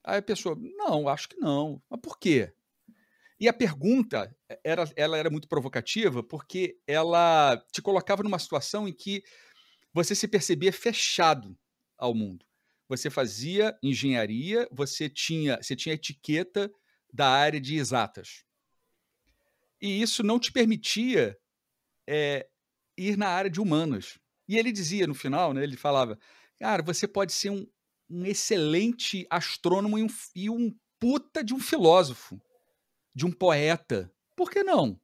Aí a pessoa, não, acho que não. Mas por quê? E a pergunta ela era muito provocativa porque ela te colocava numa situação em que você se percebia fechado ao mundo. Você fazia engenharia, você tinha etiqueta da área de exatas. E isso não te permitia ir na área de humanas. E ele dizia no final, né, ele falava, cara, você pode ser um excelente astrônomo e um puta de um filósofo, de um poeta. Por que não?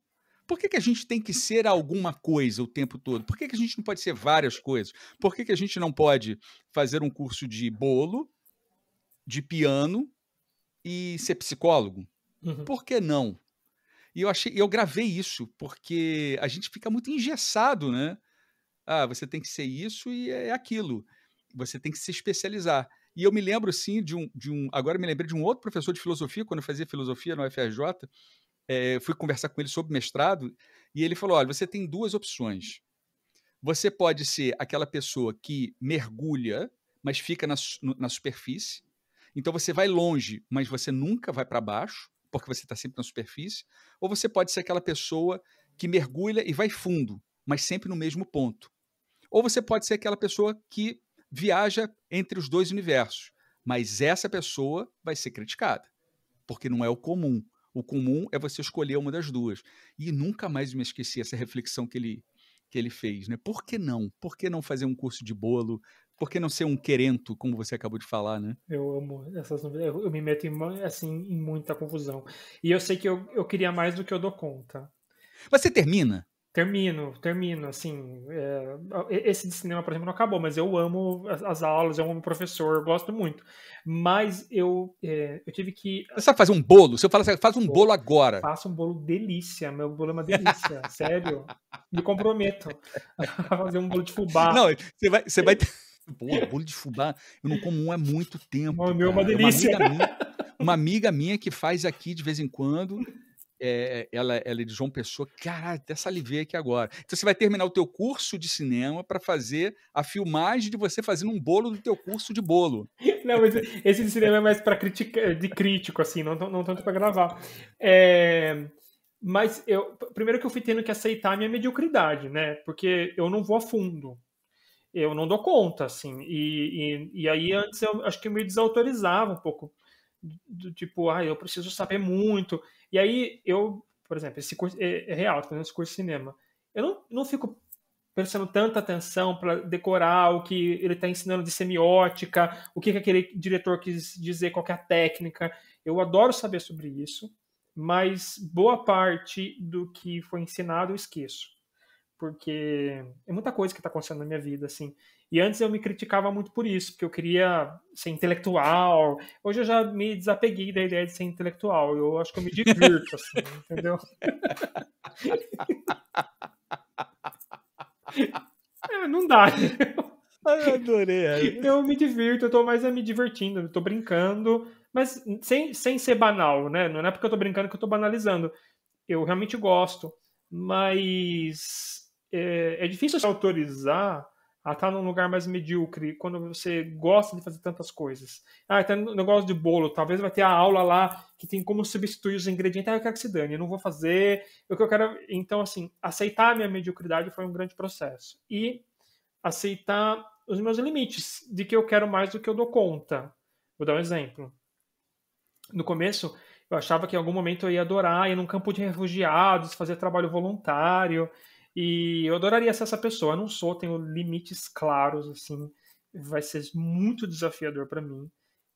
Por que a gente tem que ser alguma coisa o tempo todo? Por que a gente não pode ser várias coisas? Por que a gente não pode fazer um curso de bolo, de piano e ser psicólogo? Uhum. Por que não? E eu gravei isso, porque a gente fica muito engessado, né? Ah, você tem que ser isso e é aquilo. Você tem que se especializar. E eu me lembro, sim, agora eu me lembrei de um outro professor de filosofia, quando eu fazia filosofia no UFRJ, fui conversar com ele sobre mestrado, e ele falou: olha, você tem duas opções. Você pode ser aquela pessoa que mergulha, mas fica na superfície. Então você vai longe, mas você nunca vai para baixo, porque você está sempre na superfície. Ou você pode ser aquela pessoa que mergulha e vai fundo, mas sempre no mesmo ponto. Ou você pode ser aquela pessoa que viaja entre os dois universos, mas essa pessoa vai ser criticada, porque não é o comum. O comum é você escolher uma das duas. E nunca mais me esqueci essa reflexão que ele fez, né? Por que não? Por que não fazer um curso de bolo? Por que não ser um querento, como você acabou de falar, né? Eu amo essas novidades. Eu me meto assim, em muita confusão. E eu sei que eu queria mais do que eu dou conta. Você termina? Termino, assim, esse de cinema, por exemplo, não acabou, mas eu amo as aulas, eu amo o professor, eu gosto muito. Mas eu tive que... Você sabe fazer um bolo? Se eu falar assim, faz um bolo agora. Faço um bolo delícia, meu bolo é uma delícia, sério. Me comprometo a fazer um bolo de fubá. Não, você vai ter... Pô, bolo de fubá, eu não como um há muito tempo, O meu é uma cara. delícia. Uma amiga minha que faz aqui de vez em quando, ela é de João Pessoa. Caralho, até salivei aqui agora. Então você vai terminar o teu curso de cinema para fazer a filmagem de você fazendo um bolo do teu curso de bolo. Não, mas esse de cinema é mais para de crítico, assim, não tanto para gravar. Mas primeiro que eu fui tendo que aceitar a minha mediocridade, né? Porque eu não vou a fundo. Eu não dou conta, assim. E aí antes eu acho que eu me desautorizava um pouco. Do tipo, eu preciso saber muito. E aí por exemplo, esse curso é real, tô fazendo esse curso de cinema. Eu não fico prestando tanta atenção para decorar o que ele está ensinando de semiótica, o que aquele diretor quis dizer, qual que é a técnica. Eu adoro saber sobre isso, mas boa parte do que foi ensinado eu esqueço. Porque é muita coisa que está acontecendo na minha vida, assim. E antes eu me criticava muito por isso, porque eu queria ser intelectual. Hoje eu já me desapeguei da ideia de ser intelectual. Eu acho que eu me divirto, assim, entendeu? Não dá. Ai, eu adorei. Eu me divirto, eu tô mais me divertindo, eu tô brincando, mas sem ser banal, né? Não é porque eu tô brincando que eu tô banalizando. Eu realmente gosto, mas é difícil se autorizar a estar num lugar mais medíocre quando você gosta de fazer tantas coisas. Tá no negócio de bolo, talvez vai ter a aula lá que tem como substituir os ingredientes. Eu quero que se dane, eu não vou fazer, o que eu quero... Então, assim, aceitar a minha mediocridade foi um grande processo. E aceitar os meus limites, de que eu quero mais do que eu dou conta. Vou dar um exemplo. No começo, eu achava que em algum momento eu ia adorar ir num campo de refugiados, fazer trabalho voluntário, e eu adoraria ser essa pessoa. Eu não sou, tenho limites claros, assim, vai ser muito desafiador para mim.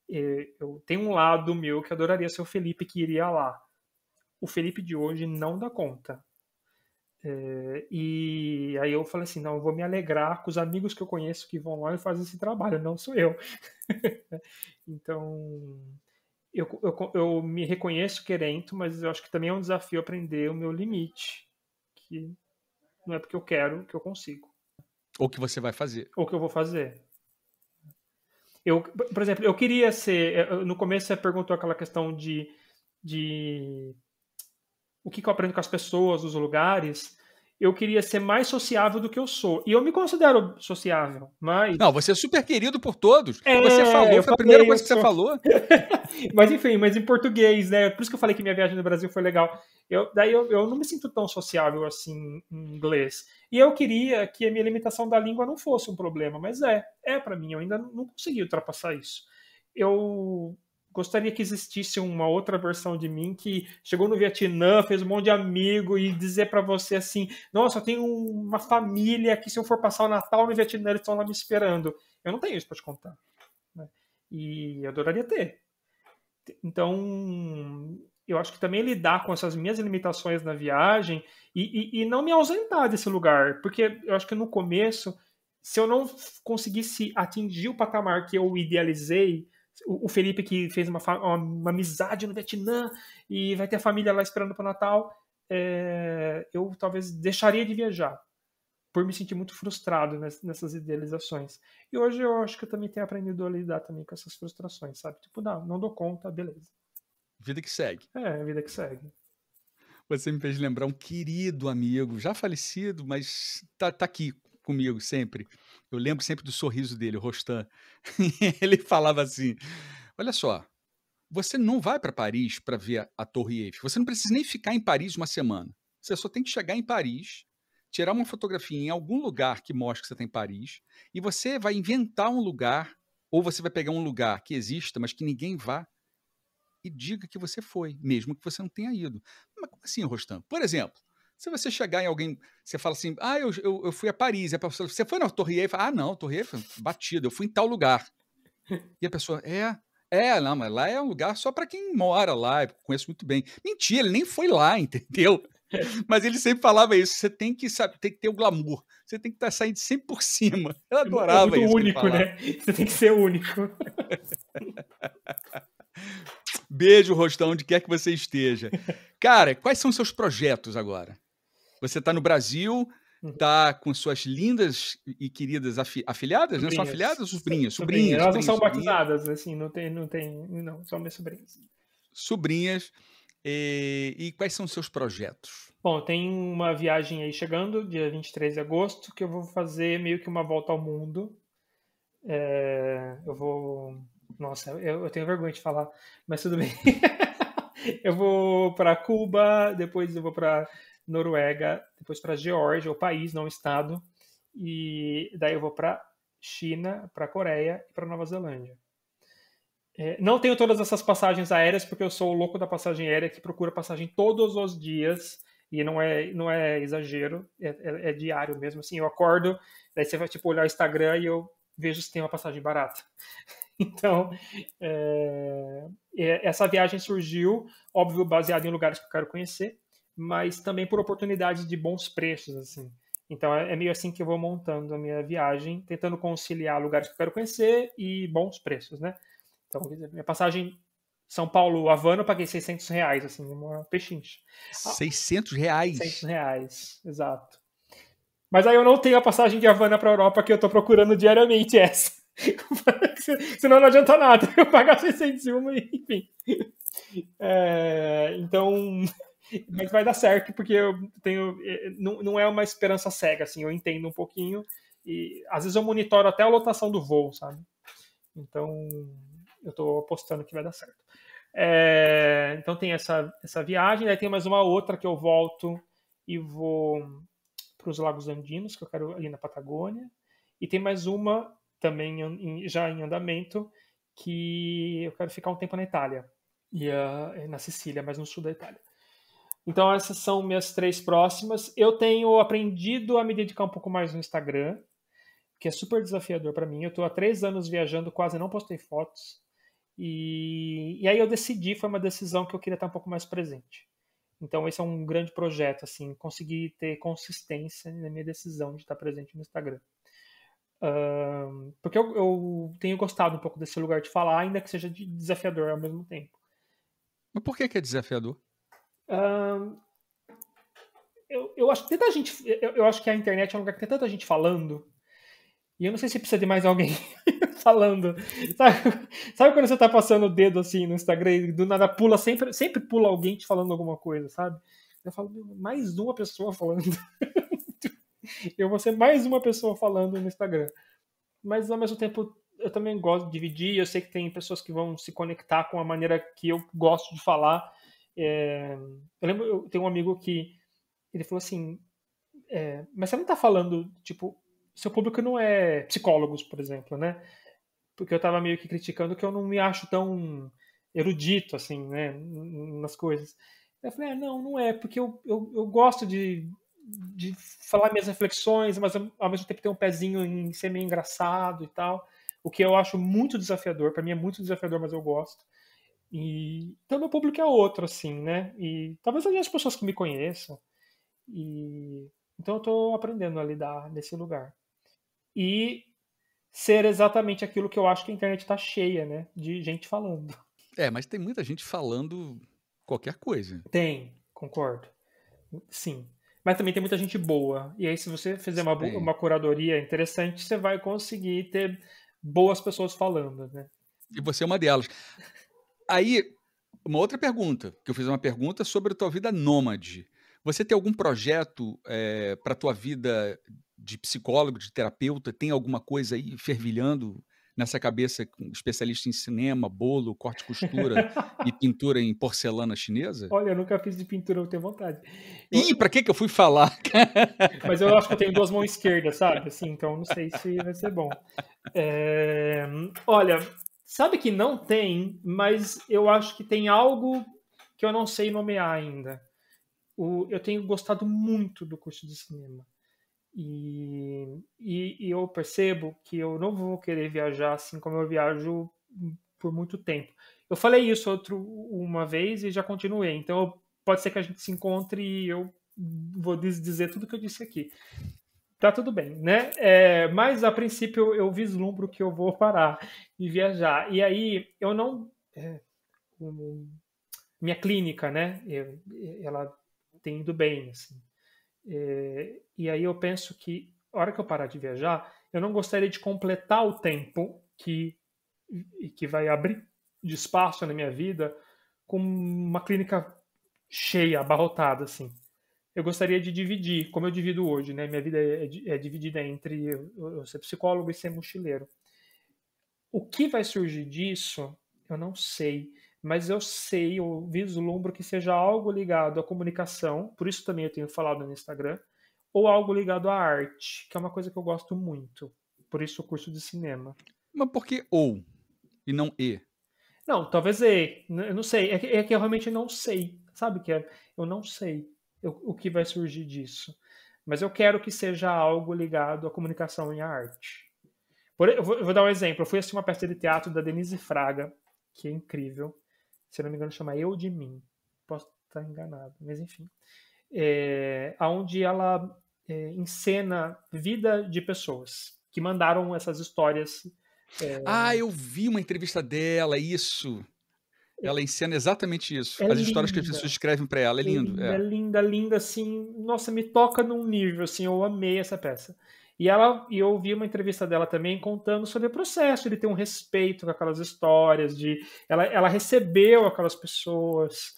Eu tenho um lado meu que adoraria ser o Felipe que iria lá. O Felipe de hoje não dá conta. E aí eu falei assim, não, eu vou me alegrar com os amigos que eu conheço que vão lá e fazem esse trabalho, não sou eu. Então, eu me reconheço querendo, mas eu acho que também é um desafio aprender o meu limite, que não é porque eu quero que eu consigo. Ou que você vai fazer. Ou que eu vou fazer. Por exemplo, eu queria ser... No começo você perguntou aquela questão de o que eu aprendo com as pessoas, os lugares. Eu queria ser mais sociável do que eu sou. E eu me considero sociável, mas... Não, você é super querido por todos. Você falou, foi a primeira coisa que você falou. Mas enfim, mas em português, né? Por isso que eu falei que minha viagem no Brasil foi legal. Daí eu não me sinto tão sociável assim em inglês. E eu queria que a minha limitação da língua não fosse um problema, mas é para mim. Eu ainda não consegui ultrapassar isso. Eu gostaria que existisse uma outra versão de mim que chegou no Vietnã, fez um monte de amigo e dizer para você assim, nossa, eu tenho uma família que se eu for passar o Natal no Vietnã, eles estão lá me esperando. Eu não tenho isso para te contar. Né? E eu adoraria ter. Então, eu acho que também lidar com essas minhas limitações na viagem e não me ausentar desse lugar, porque eu acho que no começo, se eu não conseguisse atingir o patamar que eu idealizei, o Felipe que fez uma amizade no Vietnã e vai ter a família lá esperando para o Natal, eu talvez deixaria de viajar, por me sentir muito frustrado nessas idealizações. E hoje eu acho que eu também tenho aprendido a lidar também com essas frustrações, sabe? Tipo, não dou conta, beleza. Vida que segue. A vida que segue. Você me fez lembrar um querido amigo, já falecido, mas tá aqui comigo sempre. Eu lembro sempre do sorriso dele, o Rostan. Ele falava assim: "Olha só, você não vai para Paris para ver a Torre Eiffel, você não precisa nem ficar em Paris uma semana. Você só tem que chegar em Paris, tirar uma fotografia em algum lugar que mostre que você está em Paris, e você vai inventar um lugar, ou você vai pegar um lugar que exista, mas que ninguém vá, e diga que você foi, mesmo que você não tenha ido." Mas como assim, Rostam? Por exemplo, se você chegar em alguém, você fala assim: "Ah, eu fui a Paris." E a pessoa: "Você foi na Torre Eiffel?" "Ah, não, Torre Eiffel, batida, eu fui em tal lugar." E a pessoa: não, mas lá é um lugar só para quem mora lá, eu conheço muito bem." Mentira, ele nem foi lá, entendeu? Mas ele sempre falava isso: você tem que ter o glamour, você tem que estar saindo sempre por cima. Eu É adorava muito isso que ele único, falava. né? Você tem que ser único. Beijo, Rostão, onde quer que você esteja. Cara, quais são os seus projetos agora? Você está no Brasil, está com suas lindas e queridas afilhadas, né? São Sobrinhas. afilhadas ou sobrinhas? Sobrinhas. Sobrinhas, Elas não sobrinhas, são sobrinhas. batizadas, assim, não, são minhas sobrinhas. Sobrinhas. E quais são os seus projetos? Bom, tem uma viagem aí chegando, dia 23 de agosto, que eu vou fazer meio que uma volta ao mundo. Eu vou... Nossa, eu tenho vergonha de falar, mas tudo bem. Eu vou para Cuba, depois eu vou para Noruega, depois para Geórgia, o país, não o estado, e daí eu vou para China, para Coreia e para Nova Zelândia. Não tenho todas essas passagens aéreas porque eu sou o louco da passagem aérea que procura passagem todos os dias e não é exagero, é diário mesmo. Assim, eu acordo, daí você vai tipo olhar o Instagram e eu vejo se tem uma passagem barata. Então, essa viagem surgiu, óbvio, baseada em lugares que eu quero conhecer, mas também por oportunidades de bons preços, assim. Então, é meio assim que eu vou montando a minha viagem, tentando conciliar lugares que eu quero conhecer e bons preços, né? Então, minha passagem São Paulo-Havana, eu paguei R$ 600, assim, uma pechincha. R$ 600? R$ 600, exato. Mas aí eu não tenho a passagem de Havana para a Europa que eu estou procurando diariamente essa. Senão não adianta nada eu pagar 601, enfim. Então, mas vai dar certo porque eu tenho, não é uma esperança cega, assim, eu entendo um pouquinho e às vezes eu monitoro até a lotação do voo, sabe? Então, eu estou apostando que vai dar certo. Então tem essa viagem, aí tem mais uma outra que eu volto e vou para os Lagos Andinos, que eu quero ali na Patagônia, e tem mais uma também já em andamento, que eu quero ficar um tempo na Itália, e na Sicília, mas no sul da Itália. Então essas são minhas 3 próximas. Eu tenho aprendido a me dedicar um pouco mais no Instagram, que é super desafiador para mim. Eu estou há 3 anos viajando, quase não postei fotos. E aí eu decidi, foi uma decisão que eu queria estar um pouco mais presente. Então esse é um grande projeto, assim, conseguir ter consistência na minha decisão de estar presente no Instagram. Porque eu tenho gostado um pouco desse lugar de falar, ainda que seja desafiador ao mesmo tempo. Mas por que é desafiador? Eu acho que tanta gente, eu acho que a internet é um lugar que tem tanta gente falando, e eu não sei se precisa de mais alguém falando. Sabe quando você tá passando o dedo assim no Instagram e do nada pula, sempre pula alguém te falando alguma coisa, sabe? Eu falo, mais uma pessoa falando. Eu vou ser mais uma pessoa falando no Instagram. Mas ao mesmo tempo, eu também gosto de dividir. Eu sei que tem pessoas que vão se conectar com a maneira que eu gosto de falar. Eu lembro, eu tenho um amigo que ele falou assim: mas você não tá falando, tipo, seu público não é psicólogos, por exemplo, né? Porque eu tava meio que criticando que eu não me acho tão erudito, assim, né, nas coisas. Eu falei, não é, porque eu gosto de falar minhas reflexões, mas ao mesmo tempo ter um pezinho em ser meio engraçado e tal, o que eu acho muito desafiador, para mim é muito desafiador, mas eu gosto. Então, meu público é outro, assim, né? E talvez as pessoas que me conheçam. Então, eu estou aprendendo a lidar nesse lugar. E ser exatamente aquilo que eu acho que a internet está cheia, né? De gente falando. Mas tem muita gente falando qualquer coisa. Tem, concordo. Sim. Mas também tem muita gente boa. E aí, se você fizer uma curadoria interessante, você vai conseguir ter boas pessoas falando, né? E você é uma delas. Aí, uma outra pergunta, que eu fiz uma pergunta sobre a tua vida nômade. Você tem algum projeto para a tua vida de psicólogo, de terapeuta? Tem alguma coisa aí fervilhando nessa cabeça, especialista em cinema, bolo, corte e costura e pintura em porcelana chinesa? Olha, eu nunca fiz de pintura, eu tenho vontade. Ih, pra que eu fui falar? Mas eu acho que eu tenho 2 mãos esquerdas, sabe? Assim, então não sei se vai ser bom. Olha, sabe que não tem, mas eu acho que tem algo que eu não sei nomear ainda. Eu tenho gostado muito do curso de cinema. E eu percebo que eu não vou querer viajar assim como eu viajo por muito tempo. Eu falei isso uma vez e já continuei. Então pode ser que a gente se encontre e eu vou dizer tudo que eu disse aqui. Tá tudo bem, né? Mas a princípio eu vislumbro que eu vou parar e viajar. E aí eu não. Minha clínica, né? Ela tem ido bem, assim. E aí eu penso que, a hora que eu parar de viajar, eu não gostaria de completar o tempo que vai abrir de espaço na minha vida com uma clínica cheia, abarrotada, assim. Eu gostaria de dividir, como eu divido hoje, né? Minha vida é dividida entre eu ser psicólogo e ser mochileiro. O que vai surgir disso, eu não sei. Mas eu vislumbro que seja algo ligado à comunicação, por isso também eu tenho falado no Instagram, ou algo ligado à arte, que é uma coisa que eu gosto muito. Por isso o curso de cinema. Mas por que ou e não e? Não, talvez eu não sei. É que eu realmente não sei. Sabe que eu não sei o que vai surgir disso. Mas eu quero que seja algo ligado à comunicação e à arte. Eu vou dar um exemplo. Eu fui assistir uma peça de teatro da Denise Fraga, que é incrível. Se não me engano, chama Eu de Mim. Posso estar enganado, mas enfim. Onde ela encena vida de pessoas que mandaram essas histórias. Eu vi uma entrevista dela, isso. Ela encena exatamente isso. É As histórias que as linda. pessoas escrevem para ela. É lindo. Linda, linda, linda, assim. Nossa, me toca num nível, assim. Eu amei essa peça. E eu ouvi uma entrevista dela também contando sobre o processo de ter um respeito com aquelas histórias, ela recebeu aquelas pessoas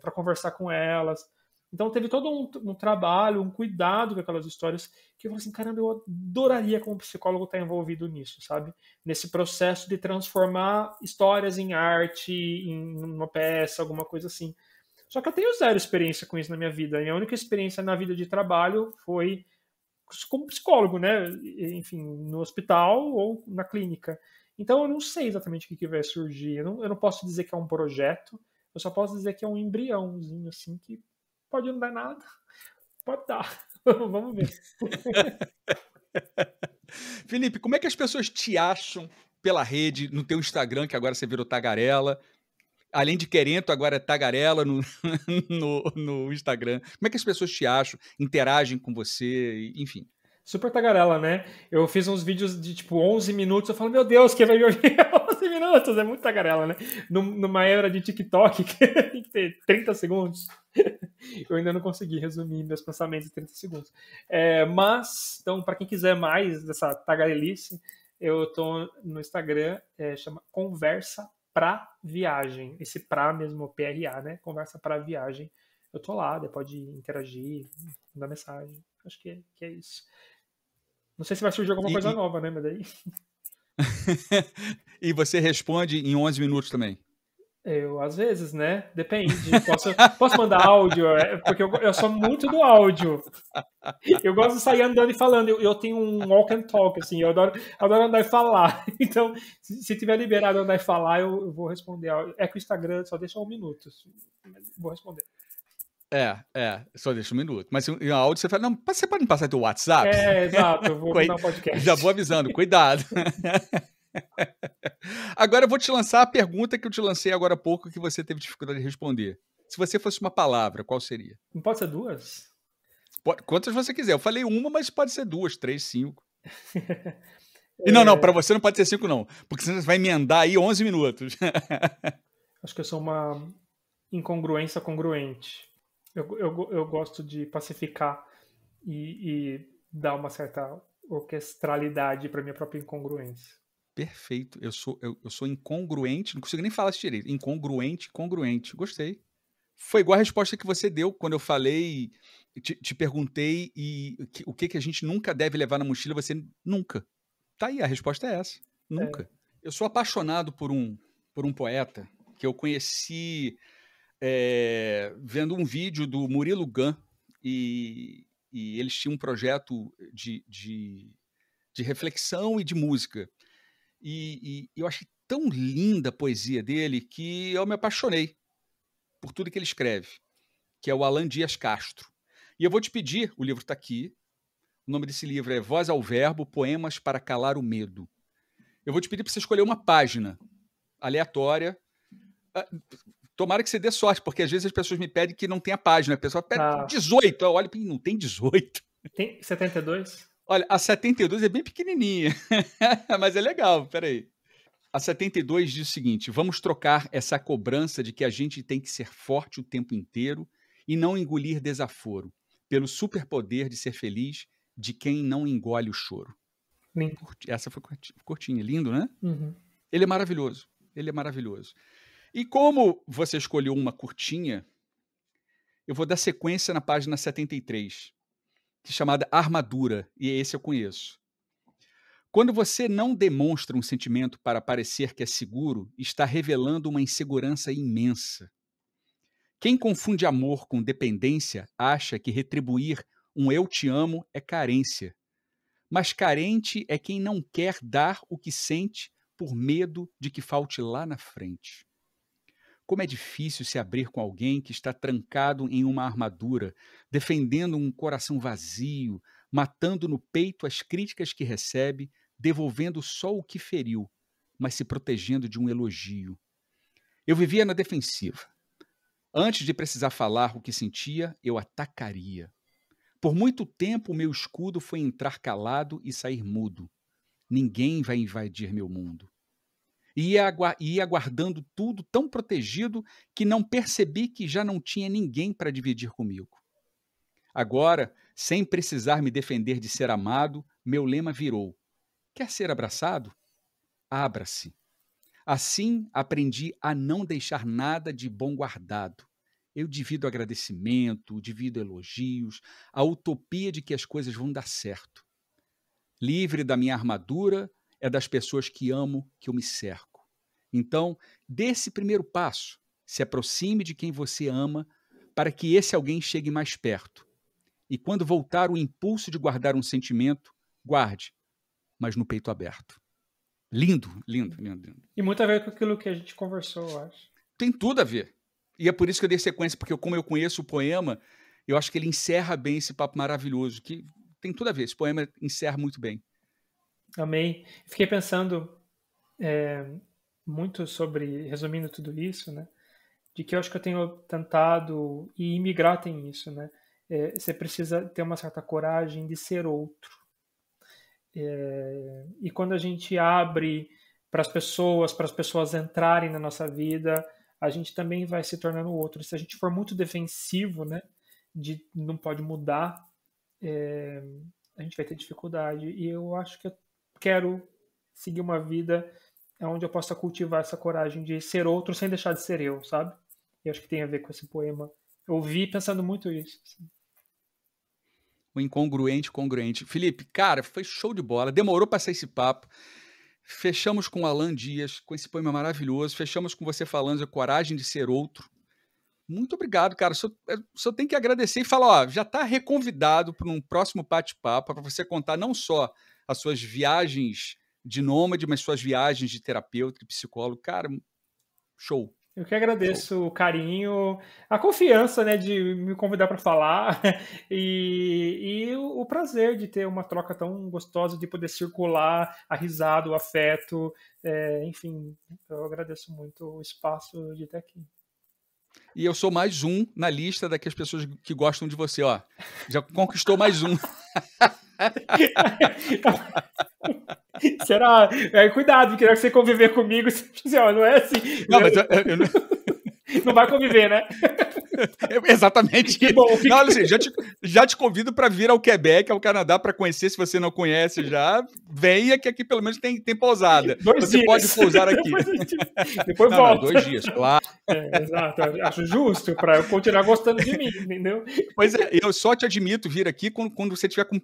para conversar com elas. Então teve todo um trabalho, um cuidado com aquelas histórias que eu falei assim, caramba, eu adoraria como psicólogo estar envolvido nisso, sabe? Nesse processo de transformar histórias em arte, em uma peça, alguma coisa assim. Só que eu tenho zero experiência com isso na minha vida. A minha única experiência na vida de trabalho foi como psicólogo, né? Enfim, no hospital ou na clínica. Então eu não sei exatamente o que vai surgir. Eu não posso dizer que é um projeto, eu só posso dizer que é um embriãozinho, assim, que pode não dar nada, pode dar. Vamos ver. Felipe, como é que as pessoas te acham pela rede, no teu Instagram, que agora você virou tagarela? Além de Querento, agora é tagarela no Instagram. Como é que as pessoas te acham, interagem com você, enfim? Super tagarela, né? Eu fiz uns vídeos de tipo 11 minutos, eu falo, meu Deus, quem vai me ouvir 11 minutos? É muito tagarela, né? Numa era de TikTok que tem que ter 30 segundos. Eu ainda não consegui resumir meus pensamentos em 30 segundos. Mas, então, para quem quiser mais dessa tagarelice, eu tô no Instagram, chama Conversa Pra Viagem. Esse pra mesmo, PRA, né? Conversa Pra Viagem. Eu tô lá, pode interagir, mandar mensagem. Acho que é isso. Não sei se vai surgir alguma coisa nova, né? Mas daí. E você responde em 11 minutos também? Às vezes, né? Depende. Posso mandar áudio, porque eu sou muito do áudio. Eu gosto de sair andando e falando. Eu tenho um walk and talk, assim. Eu adoro andar e falar. Então, se tiver liberado andar e falar, eu vou responder. É que o Instagram só deixa 1 minuto. Vou responder. Só deixa 1 minuto. Mas em áudio você fala, não, você pode me passar teu WhatsApp? Exato. Eu vou mandar um podcast. Já vou avisando, cuidado. Agora eu vou te lançar a pergunta que eu te lancei agora há pouco que você teve dificuldade de responder. Se você fosse uma palavra, qual seria? Não pode ser duas? Quantas você quiser. Eu falei uma, mas pode ser 2, 3, 5. E não, para você não pode ser 5 não, porque senão você vai emendar aí 11 minutos. Acho que eu sou uma incongruência congruente. Eu gosto de pacificar e dar uma certa orquestralidade para minha própria incongruência. Perfeito. Eu sou incongruente, não consigo nem falar isso direito. Incongruente, congruente. Gostei. Foi igual a resposta que você deu quando eu falei, te perguntei o que a gente nunca deve levar na mochila, você nunca. Tá aí, a resposta é essa. Nunca. Eu sou apaixonado por um poeta que eu conheci vendo um vídeo do Murilo Gun e eles tinham um projeto de reflexão e de música. E eu achei tão linda a poesia dele que eu me apaixonei por tudo que ele escreve, que é o Alan Dias Castro. E eu vou te pedir, o livro está aqui, o nome desse livro é Voz ao Verbo, Poemas para Calar o Medo. Eu vou te pedir para você escolher uma página aleatória. Tomara que você dê sorte, porque às vezes as pessoas me pedem que não tenha página. A pessoa pede 18. Eu olho e não tem 18. Tem 72? Olha, a 72 é bem pequenininha, mas é legal, peraí. A 72 diz o seguinte: vamos trocar essa cobrança de que a gente tem que ser forte o tempo inteiro e não engolir desaforo, pelo superpoder de ser feliz de quem não engole o choro. Lindo. Essa foi curtinha, lindo, né? Uhum. Ele é maravilhoso, ele é maravilhoso. E como você escolheu uma curtinha, eu vou dar sequência na página 73, que é chamada Armadura, e esse eu conheço. Quando você não demonstra um sentimento para parecer que é seguro, está revelando uma insegurança imensa. Quem confunde amor com dependência acha que retribuir um eu te amo é carência. Mas carente é quem não quer dar o que sente por medo de que falte lá na frente. Como é difícil se abrir com alguém que está trancado em uma armadura, defendendo um coração vazio, matando no peito as críticas que recebe, devolvendo só o que feriu, mas se protegendo de um elogio. Eu vivia na defensiva. Antes de precisar falar o que sentia, eu atacaria. Por muito tempo, o meu escudo foi entrar calado e sair mudo. Ninguém vai invadir meu mundo. E ia aguardando tudo tão protegido que não percebi que já não tinha ninguém para dividir comigo. Agora, sem precisar me defender de ser amado, meu lema virou: quer ser abraçado? Abra-se. Assim, aprendi a não deixar nada de bom guardado. Eu divido agradecimento, divido elogios, a utopia de que as coisas vão dar certo. Livre da minha armadura é das pessoas que amo que eu me cerco. Então, dê esse primeiro passo, se aproxime de quem você ama para que esse alguém chegue mais perto. E quando voltar o impulso de guardar um sentimento, guarde, mas no peito aberto. Lindo, lindo, lindo, lindo. E muito a ver com aquilo que a gente conversou, eu acho. Tem tudo a ver. E é por isso que eu dei sequência, porque como eu conheço o poema, eu acho que ele encerra bem esse papo maravilhoso, que tem tudo a ver. Esse poema encerra muito bem. Amei. Fiquei pensando muito sobre, resumindo tudo isso, né? De que eu acho que eu tenho tentado, e imigrar tem isso, né? Você precisa ter uma certa coragem de ser outro. E quando a gente abre para as pessoas entrarem na nossa vida, a gente também vai se tornando outro. Se a gente for muito defensivo, né? De não pode mudar, a gente vai ter dificuldade. E eu acho que eu quero seguir uma vida onde eu possa cultivar essa coragem de ser outro sem deixar de ser eu, sabe? E acho que tem a ver com esse poema. Eu ouvi pensando muito isso. Assim. O incongruente, congruente. Felipe, cara, foi show de bola. Demorou para sair esse papo. Fechamos com o Alan Dias, com esse poema maravilhoso. Fechamos com você falando a coragem de ser outro. Muito obrigado, cara. Só tenho que agradecer e falar, ó, já está reconvidado para um próximo bate-papo, para você contar não só as suas viagens de nômade, mas suas viagens de terapeuta e psicólogo. Cara, show. Eu que agradeço o carinho, a confiança, né, de me convidar para falar e o prazer de ter uma troca tão gostosa, de poder circular a risada, o afeto, enfim, eu agradeço muito o espaço de estar aqui. E eu sou mais um na lista daquelas pessoas que gostam de você, ó. Já conquistou mais um. Será? Cuidado, porque na hora que você conviver comigo, você diz assim, ó, não é assim. Não, mas eu não... Não vai conviver, né? Exatamente Que isso. bom. Não, olha assim, já te convido para vir ao Quebec, ao Canadá, para conhecer. Se você não conhece já, venha, que aqui pelo menos tem pousada. 2 você dias. pode pousar aqui. Depois Não, volta. 2 dias, claro. Exato, acho justo, para eu continuar gostando de mim, entendeu? Pois é, eu só te admito vir aqui quando você tiver com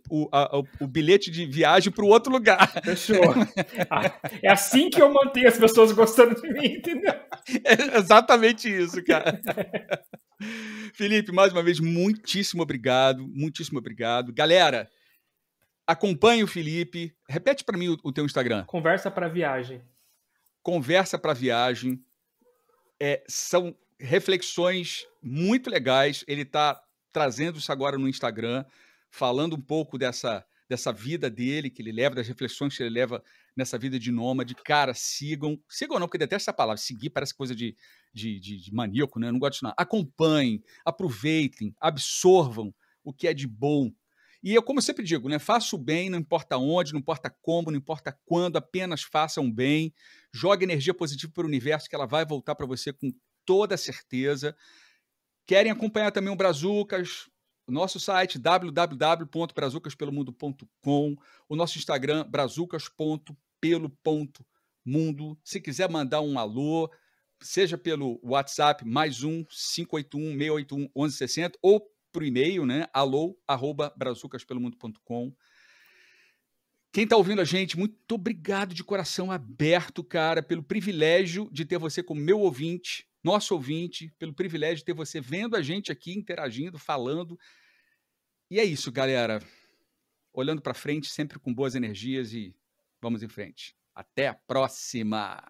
o bilhete de viagem para o outro lugar. Fechou. É assim que eu mantenho as pessoas gostando de mim, entendeu? É exatamente isso, cara. Felipe, mais uma vez, muitíssimo obrigado. Muitíssimo obrigado. Galera, acompanhe o Felipe. Repete para mim o teu Instagram. Conversa para viagem. Conversa para viagem. São reflexões muito legais. Ele está trazendo isso agora no Instagram, falando um pouco dessa vida dele, que ele leva, das reflexões que ele leva nessa vida de nômade. Cara, sigam não, porque detesto essa palavra, seguir parece coisa de maníaco, né? Eu não gosto disso não. Acompanhem, aproveitem, absorvam o que é de bom. E eu, como eu sempre digo, né, faça o bem, não importa onde, não importa como, não importa quando, apenas façam bem, jogue energia positiva para o universo, que ela vai voltar para você com toda certeza. Querem acompanhar também o Brazucas? O nosso site, www.brazucaspelomundo.com, o nosso Instagram, brazucas.pelo.mundo. Se quiser mandar um alô, seja pelo WhatsApp, +1 581 681 1160, ou por e-mail, né? alô@brazucaspelomundo.com. Quem está ouvindo a gente, muito obrigado de coração aberto, cara, pelo privilégio de ter você como meu ouvinte, nosso ouvinte, pelo privilégio de ter você vendo a gente aqui, interagindo, falando. E é isso, galera. Olhando para frente, sempre com boas energias e vamos em frente. Até a próxima!